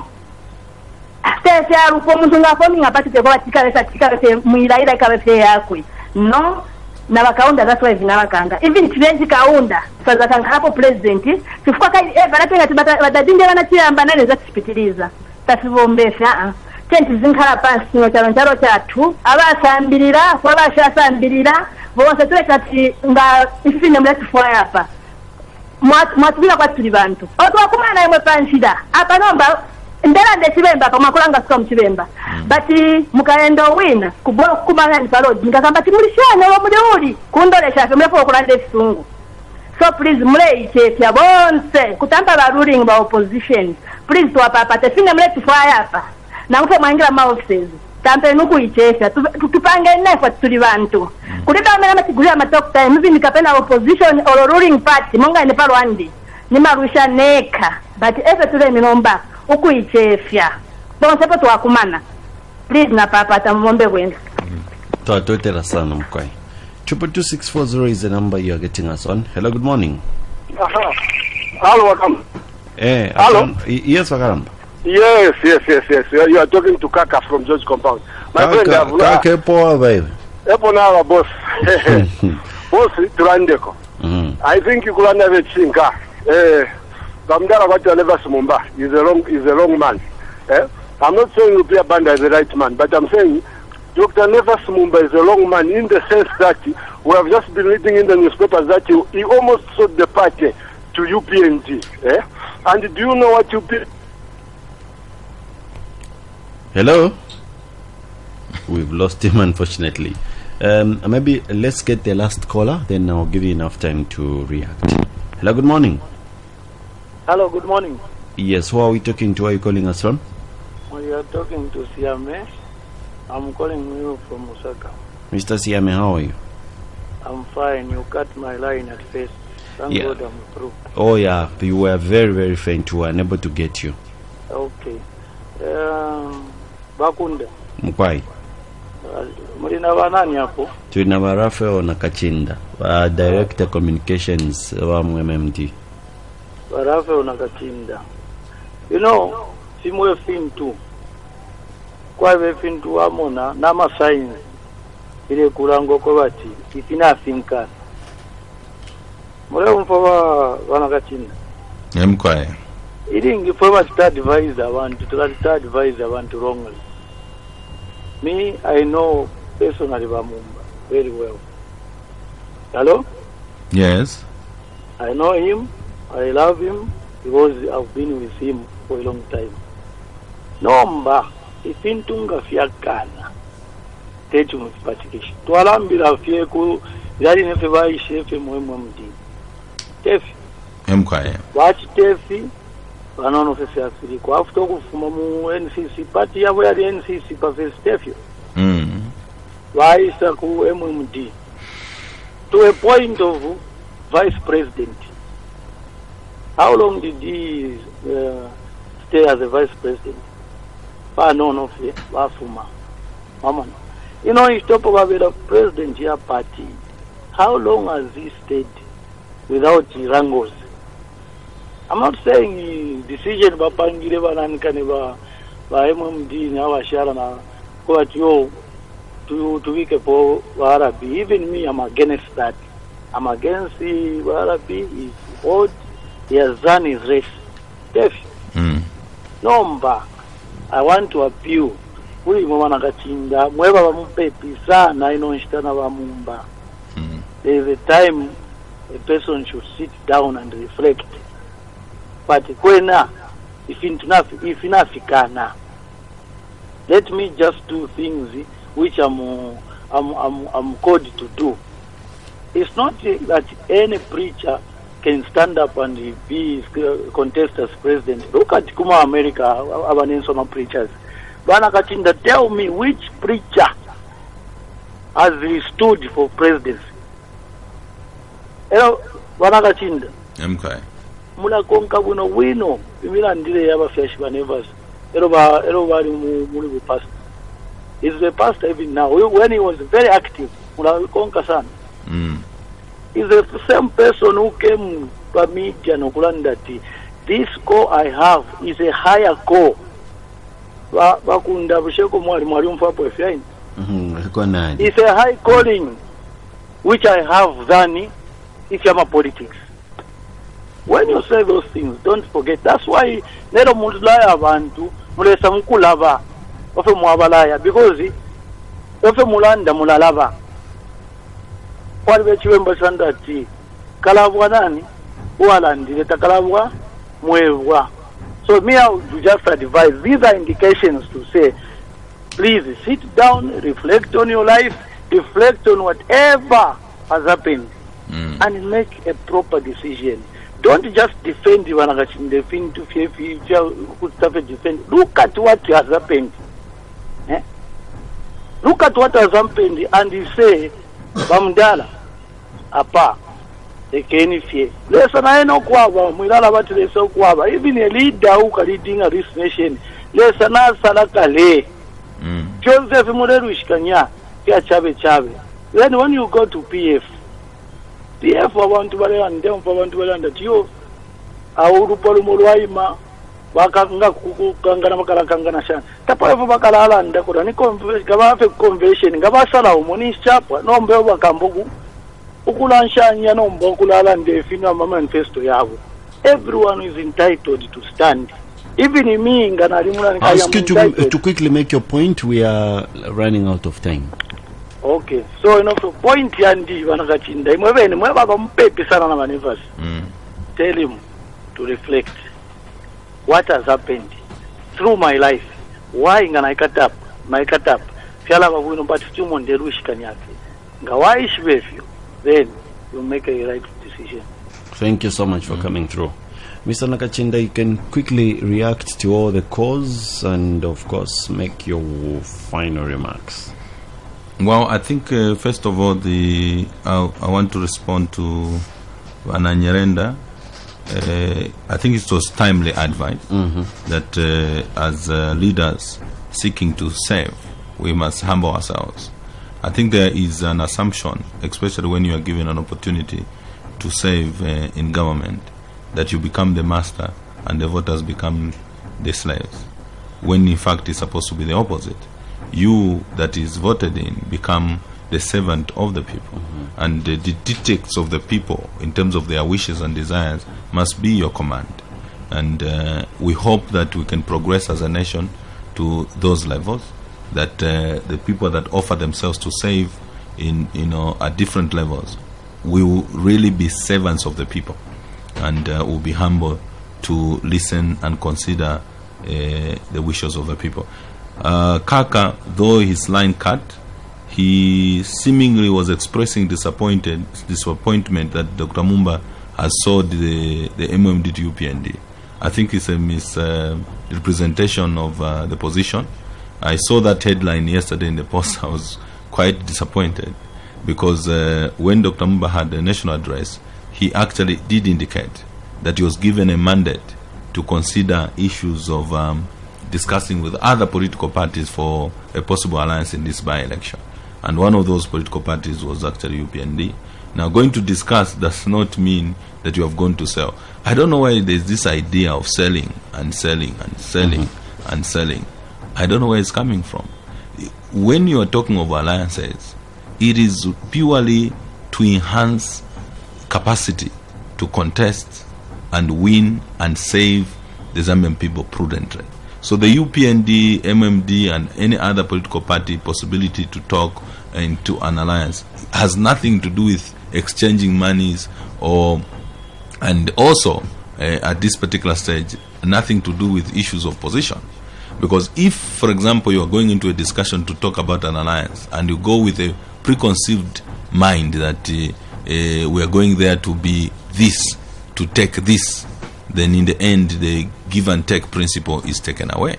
H: tesyarupo muntu ngafomi ngapatite kwa tikale muiraira ikabefe yakwe no na bakaunda that's why vinabakanga even chilenji kaunda saza kanga hapo president sifuka kai banatenga badadinde banachiyamba nane zatipitiliza tasibombesha tenti zinkhala pansi no chalo chatu abasambirira kwabashasambirira bonse twekati nga ifine mletu hapa mwatubira kwa tuli bantu otwakumana yemwe panshida apa nomba ndera ndechibemba pa makulanga sika mchibemba bati mukaenda wina kubora kumana ni parodi ngakamba timulishane wa mudeuli kundolesha femefo kulande fisungu so please mlei chefya bonse kutamba ba ruling ba opposition please tuwapapa tefine mleti fire hapa na mfe mwangira ma offices tampe nuku ichefya tupange nefa tuli bantu kulida amena matigulya matok time hivi nikapenda opposition or ruling party monga ine parwandi ni marusha neka but efe tule minomba uku ichefya bonse pa tuwakumana please na papa tamombe wena
A: Twatotera sana mkwai 22640 is the number you are getting us on. Hello, good morning.
I: Hello, welcome.
A: Hello? Yes, Wakaramba.
I: Yes. You are talking to Kaka from George Compound. My friend,
A: Kaka poa baby.
I: Epo na boss. Boss Turandeko. I think you could never think. Kamdara Dr Nevers Mumba is a wrong man. I'm not saying Rupiah Banda is the right man, but I'm saying Dr Nevers Mumba is a wrong man in the sense that we have just been reading in the newspapers that he almost sold the party to UPNG. And do you know what UPNG?
A: Hello? We've lost him, unfortunately. Maybe let's get the last caller, then I'll give you enough time to react. Hello, good morning.
G: Hello, good morning.
A: Yes, who are we talking to? Where are you calling us from?
G: We are talking to Siame. I'm calling you from Osaka.
A: Mr. Siame, how are you?
G: I'm fine. You cut my line at first. Thank God I'm through.
A: Oh yeah, you were very, very faint. We were unable to get you.
G: Okay. Bakunda.
A: Mkwai.
G: Mulina banani hapo?
A: Tuna Raphael Nakacinda, Director Communications wa MMD.
G: Raphael Nakacinda. You know, simwe fintu. Kwa hivyo fintu wamona na masaini ile kulango kwa bati ifina finka. Mure umfova Nakacinda.
B: Mkwai.
G: Ili ngifova advise abantu wrongly. Me, I know personally Mumba very well. Hello?
B: Yes.
G: I know him. I love him because I've been with him for a long time. nomba ifintunga fyakana techi mupatikisha twalambira fyeku yali nefe baishefe mu MMD tefi
B: mkaya
G: wachi tefi vanono fefe afiri kwa after kufuma mu NCC party yabo yali NCC pa first tefi vaisa ku MMD to a point of vice president. How long did he stay as a vice president? No, Wafuma. You know, he talk about the president here party. How long has he stayed without wrangles? I'm not saying decision by Pangireva and Kaneva by MMD now Sharana but you to week for Warabi. Even me, I'm against that. I'm against the Warabi is old. He has done his race. Def. Nomba. I want to appeal. Uli Mama Nakacinda. Mweba wa mpepi sana inonshitana wa Mumba. There is a time a person should sit down and reflect. But kwena, if inafikana, let me just do things which I'm called to do. It's not that any preacher can stand up and be contest as president. Look at Kuma America, our national preachers. Nakacinda, tell me which preacher has stood for presidency. Hello, Nakacinda.
B: Okay.
G: Mula konka buno wino, imila ndile yaba Dr Nevers. Hello, bali muli pastor. He's the pastor even now. When he was very active, mula konka sana. Is the same person who came to me and that this call I have is a higher call. It's a high calling which I have than if you have politics. When you say those things, don't forget. That's why Nero Mulaya Bantu Mulesa Mukulava of a Muabalaya because of a Mulanda Mulalava. What we remember Sandati Kalavwanani, Ualandi, the Kalavwa, Muewa. So, me, I would just advise these are indications to say, please sit down, reflect on your life, reflect on whatever has happened, and make a proper decision. Don't just defend the Wanagachin, defend to defend. Look at what has happened. Look at what has happened, and you say, Bamdala. Apa, the Kenny Fie. Listen, I know Quava, Mulala to the so Quava, even a leader who can leading a this nation. Listen, Salakale, Joseph Murerush Kanya, Chabe. Then when you go to PF for one to and then for one to that you are Urupolumuaima, Wakanga Kuku, Kangana Kanganashan, Tapa Bakalala and Dakurani convention, Gabasala, Moniz Chapa, no Mbeva Kambugu. Everyone is entitled to stand. Even me,
A: I'll ask you to quickly make your point. We are running out of time.
G: Okay, so enough point Yandi Nakacinda. Tell him to reflect what has happened through my life. Why I cut up? My cut up. Then you make a right decision.
A: Thank you so much for coming through. Mr. Nakacinda, you can quickly react to all the calls and, of course, make your final remarks.
B: Well, I think, first of all, I want to respond to Ananyerenda. I think it was timely advice that as leaders seeking to save, we must humble ourselves. I think there is an assumption, especially when you are given an opportunity to save in government, that you become the master and the voters become the slaves, when in fact it's supposed to be the opposite. You that is voted in become the servant of the people, and the dictates of the people in terms of their wishes and desires must be your command. And we hope that we can progress as a nation to those levels, that the people that offer themselves to save at different levels will really be servants of the people, and will be humble to listen and consider the wishes of the people. Kaka, though his line cut, he seemingly was expressing disappointment that Dr. Mumba has sold the MMD to UPND. I think it's a misrepresentation of the position. I saw that headline yesterday in the Post. I was quite disappointed because when Dr. Mumba had the national address, he actually did indicate that he was given a mandate to consider issues of discussing with other political parties for a possible alliance in this by-election. And one of those political parties was actually UPND. Now, going to discuss does not mean that you have gone to sell. I don't know why there's this idea of selling and selling and selling and selling. I don't know where it's coming from. When you are talking of alliances, it is purely to enhance capacity to contest and win and save the Zambian people prudently. So the UPND, MMD, and any other political party possibility to talk into an alliance has nothing to do with exchanging monies and also at this particular stage, nothing to do with issues of position. Because if, for example, you are going into a discussion to talk about an alliance and you go with a preconceived mind that we are going there to be this, to take this, then in the end the give and take principle is taken away.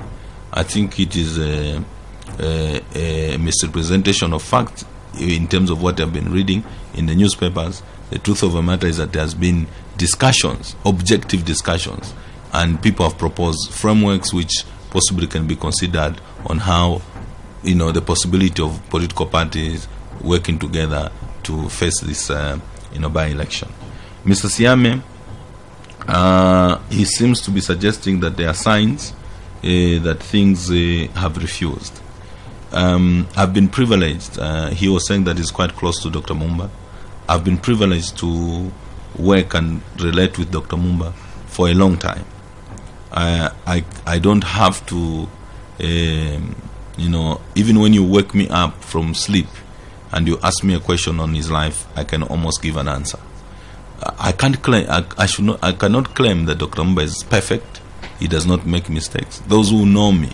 B: I think it is a misrepresentation of fact in terms of what I've been reading in the newspapers. The truth of the matter is that there has been discussions, objective discussions, and people have proposed frameworks which possibly can be considered on how, the possibility of political parties working together to face this, by-election. Mr. Siame, he seems to be suggesting that there are signs that things have refused. I've been privileged. He was saying that he's quite close to Dr. Mumba. I've been privileged to work and relate with Dr. Mumba for a long time. I don't have to, even when you wake me up from sleep and you ask me a question on his life, I can almost give an answer. I can't claim. I cannot claim that Dr. Mumba is perfect. He does not make mistakes. Those who know me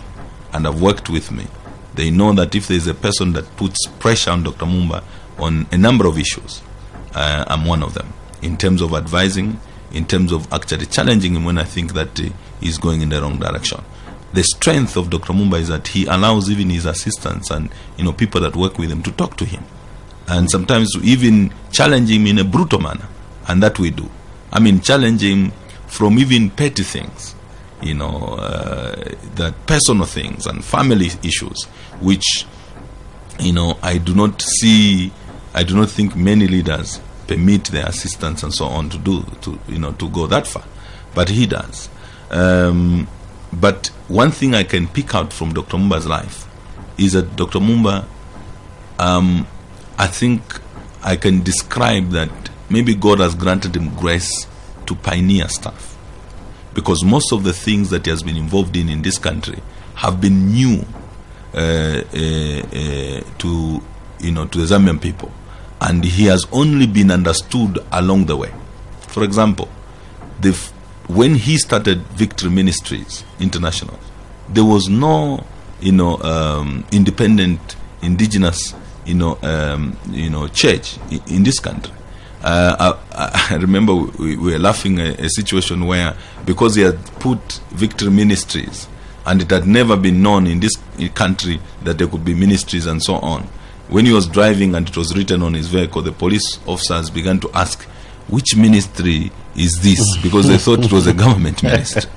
B: and have worked with me, they know that if there is a person that puts pressure on Dr. Mumba on a number of issues, I'm one of them. In terms of advising, in terms of actually challenging him when I think that he's going in the wrong direction. The strength of Dr. Mumba is that he allows even his assistants and people that work with him to talk to him, and sometimes to even challenge him in a brutal manner. And that we do. I mean, challenge him from even petty things, that personal things and family issues, which, I do not think many leaders permit their assistants and so on to do, to go that far. But he does. But one thing I can pick out from Dr. Mumba's life is that Dr. Mumba, I think I can describe that maybe God has granted him grace to pioneer stuff, because most of the things that he has been involved in this country have been new to the Zambian people, and he has only been understood along the way. For example, when he started Victory Ministries International, there was no independent indigenous church in this country. I remember we were laughing at a situation where, because he had put Victory Ministries and it had never been known in this country that there could be ministries and so on, when he was driving and it was written on his vehicle, the police officers began to ask, which ministry is this? Because they thought it was a government ministry,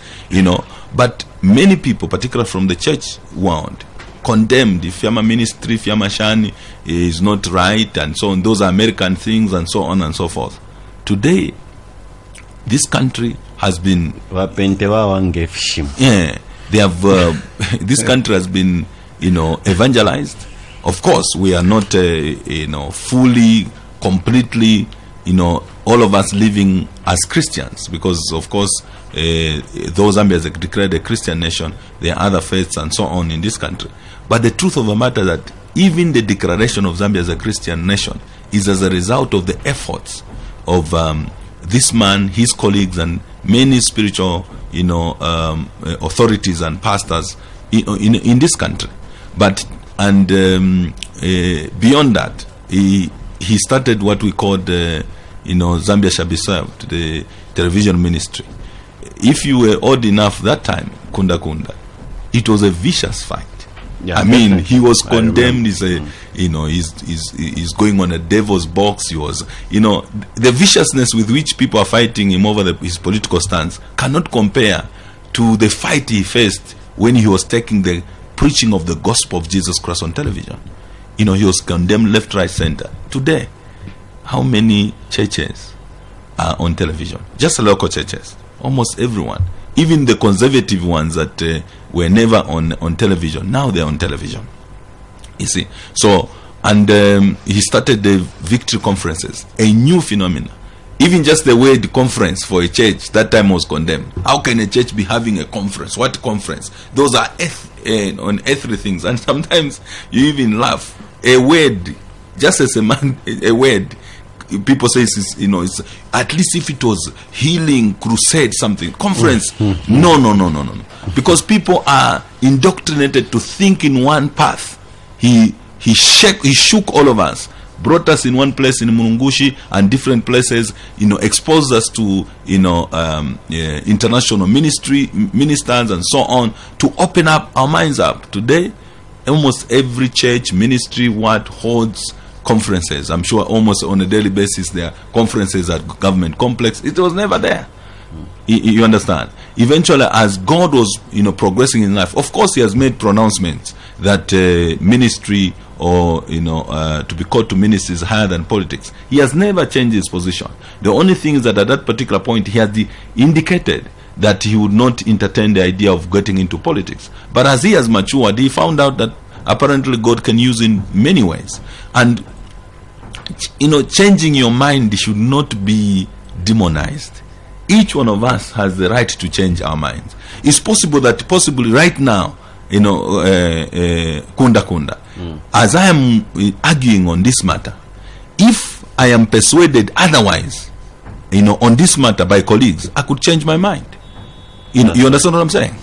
B: But many people, particularly from the church world, condemned if Fiamma ministry, Fiamma Shani is not right and so on. Those are American things and so on and so forth. Today, this country has been they have this country has been evangelized. Of course, we are not fully, completely, all of us living as Christians, because of course though Zambia is declared a Christian nation, there are other faiths and so on in this country. But the truth of the matter is that even the declaration of Zambia as a Christian nation is as a result of the efforts of this man, his colleagues, and many spiritual authorities and pastors in this country. But beyond that, he started what we called Zambia Shall Be Served, the television ministry. If you were old enough that time, Kunda Kunda, it was a vicious fight. Yeah, I mean, he was condemned. He's going on a devil's box. He was, the viciousness with which people are fighting him over his political stance cannot compare to the fight he faced when he was taking the preaching of the gospel of Jesus Christ on television. He was condemned left, right, center. Today, how many churches are on television? Just local churches. Almost everyone. Even the conservative ones that were never on television, now they're on television. You see. So, and he started the victory conferences, a new phenomenon. Even just the word conference for a church that time was condemned. How can a church be having a conference? What conference? Those are on earthly things. And sometimes you even laugh. A word, just as a word, people say it's at least if it was healing crusade something conference. No, because people are indoctrinated to think in one path. He shook all of us, brought us in one place in Mulungushi and different places, exposed us to international ministers and so on, to open up our minds up. Today almost every church ministry holds conferences. I'm sure almost on a daily basis there are conferences at government complex. It was never there. You understand? Eventually, as God was progressing in life, of course he has made pronouncements that ministry or to be called to ministry is higher than politics. He has never changed his position. The only thing is that at that particular point he has indicated that he would not entertain the idea of getting into politics. But as he has matured, he found out that apparently God can use in many ways. And changing your mind should not be demonized. Each one of us has the right to change our minds. It's possible that possibly right now, Kunda Kunda, as I am arguing on this matter, if I am persuaded otherwise, on this matter by colleagues, I could change my mind. You understand what I'm saying?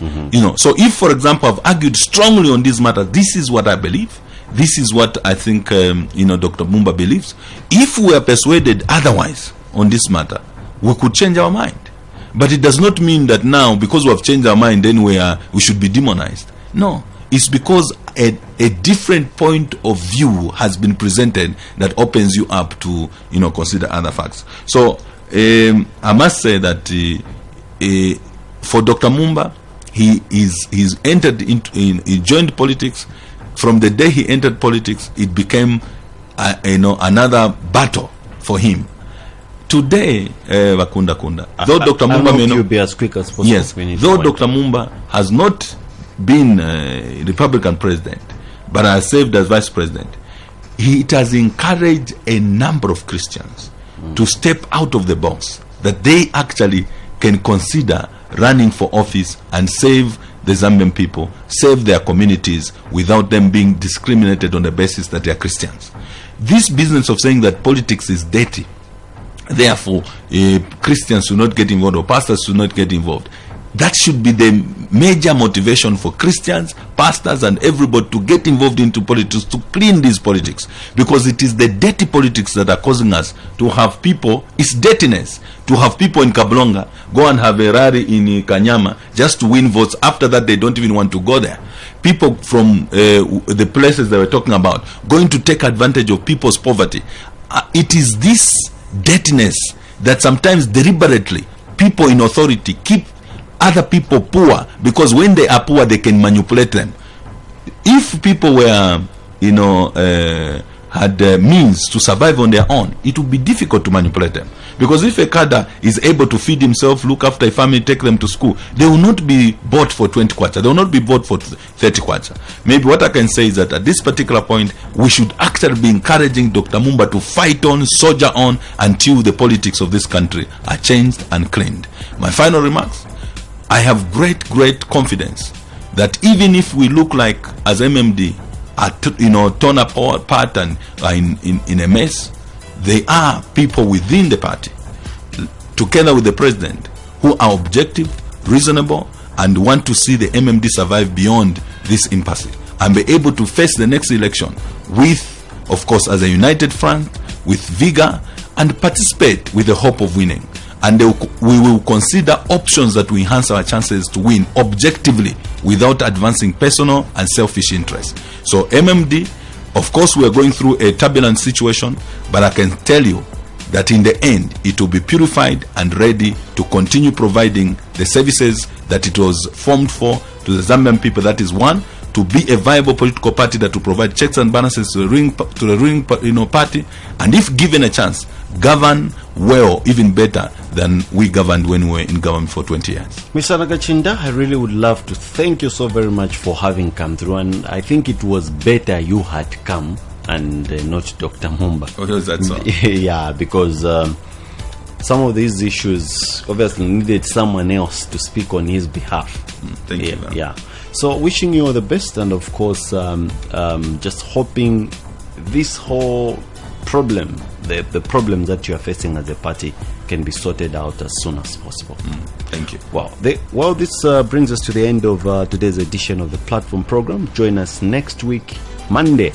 B: So if, for example, I've argued strongly on this matter, this is what I believe. This is what I think, Dr. Mumba believes. If we are persuaded otherwise on this matter, we could change our mind. But it does not mean that now, because we have changed our mind, then we should be demonized. No, it's because a different point of view has been presented that opens you up to, consider other facts. So I must say that for Dr. Mumba, he's entered he joined politics. From the day he entered politics, it became another battle for him. Today, Kunda Kunda, though Dr. Mumba may not be as quick as possible. Yes, though Dr. Mumba has not been a Republican president, but has served as vice president, it has encouraged a number of Christians to step out of the box, that they actually can consider running for office and save the Zambian people, save their communities without them being discriminated on the basis that they are Christians. This business of saying that politics is dirty, therefore Christians should not get involved or pastors should not get involved, that should be the major motivation for Christians, pastors and everybody to get involved into politics, to clean these politics, because it is the dirty politics that are causing us to have people, it's dirtiness, to have people in Kablonga go and have a rally in Kanyama just to win votes. After that, they don't even want to go there. People from the places they were talking about going to take advantage of people's poverty. It is this dirtiness that sometimes deliberately people in authority keep other people poor, because when they are poor they can manipulate them. If people were had means to survive on their own, it would be difficult to manipulate them. Because if a cadre is able to feed himself, look after a family, take them to school, they will not be bought for 20 kwacha, they will not be bought for 30 kwacha. Maybe what I can say is that at this particular point, we should actually be encouraging Dr. Mumba to fight on, soldier on, until the politics of this country are changed and cleaned. My final remarks: I have great confidence that even if we look like as MMD are torn apart and are in a mess, there are people within the party, together with the president, who are objective, reasonable, and want to see the MMD survive beyond this impasse and be able to face the next election with, of course, as a united front, with vigor, and participate with the hope of winning. And we will consider options that will enhance our chances to win objectively without advancing personal and selfish interests. So MMD, of course, we are going through a turbulent situation, but I can tell you that in the end, it will be purified and ready to continue providing the services that it was formed for to the Zambian people. That is, one, to be a viable political party that will provide checks and balances to the ruling party, and if given a chance, govern well, even better than we governed when we were in government for 20 years.
A: Mr. Nakacinda, I really would love to thank you so very much for having come through, and I think it was better you had come and not Dr. Mumba.
B: Oh, is that so?
A: Yeah, because some of these issues obviously needed someone else to speak on his behalf.
B: Thank you. Man.
A: Yeah. So wishing you all the best, and of course just hoping this whole problem, the problems that you are facing as a party, can be sorted out as soon as possible.
B: Thank you.
A: Well, this brings us to the end of today's edition of the Platform Program. Join us next week, Monday,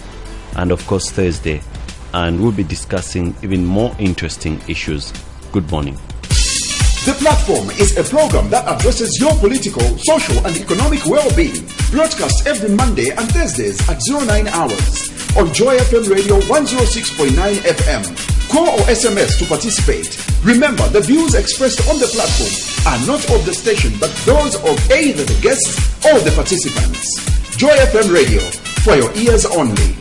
A: and of course Thursday, and we'll be discussing even more interesting issues. Good morning.
J: The Platform is a program that addresses your political, social and economic well-being. Broadcast every Monday and Thursdays at 09 hours on Joy FM Radio 106.9 FM. Call or SMS to participate. Remember, the views expressed on the platform are not of the station, but those of either the guests or the participants. Joy FM Radio, for your ears only.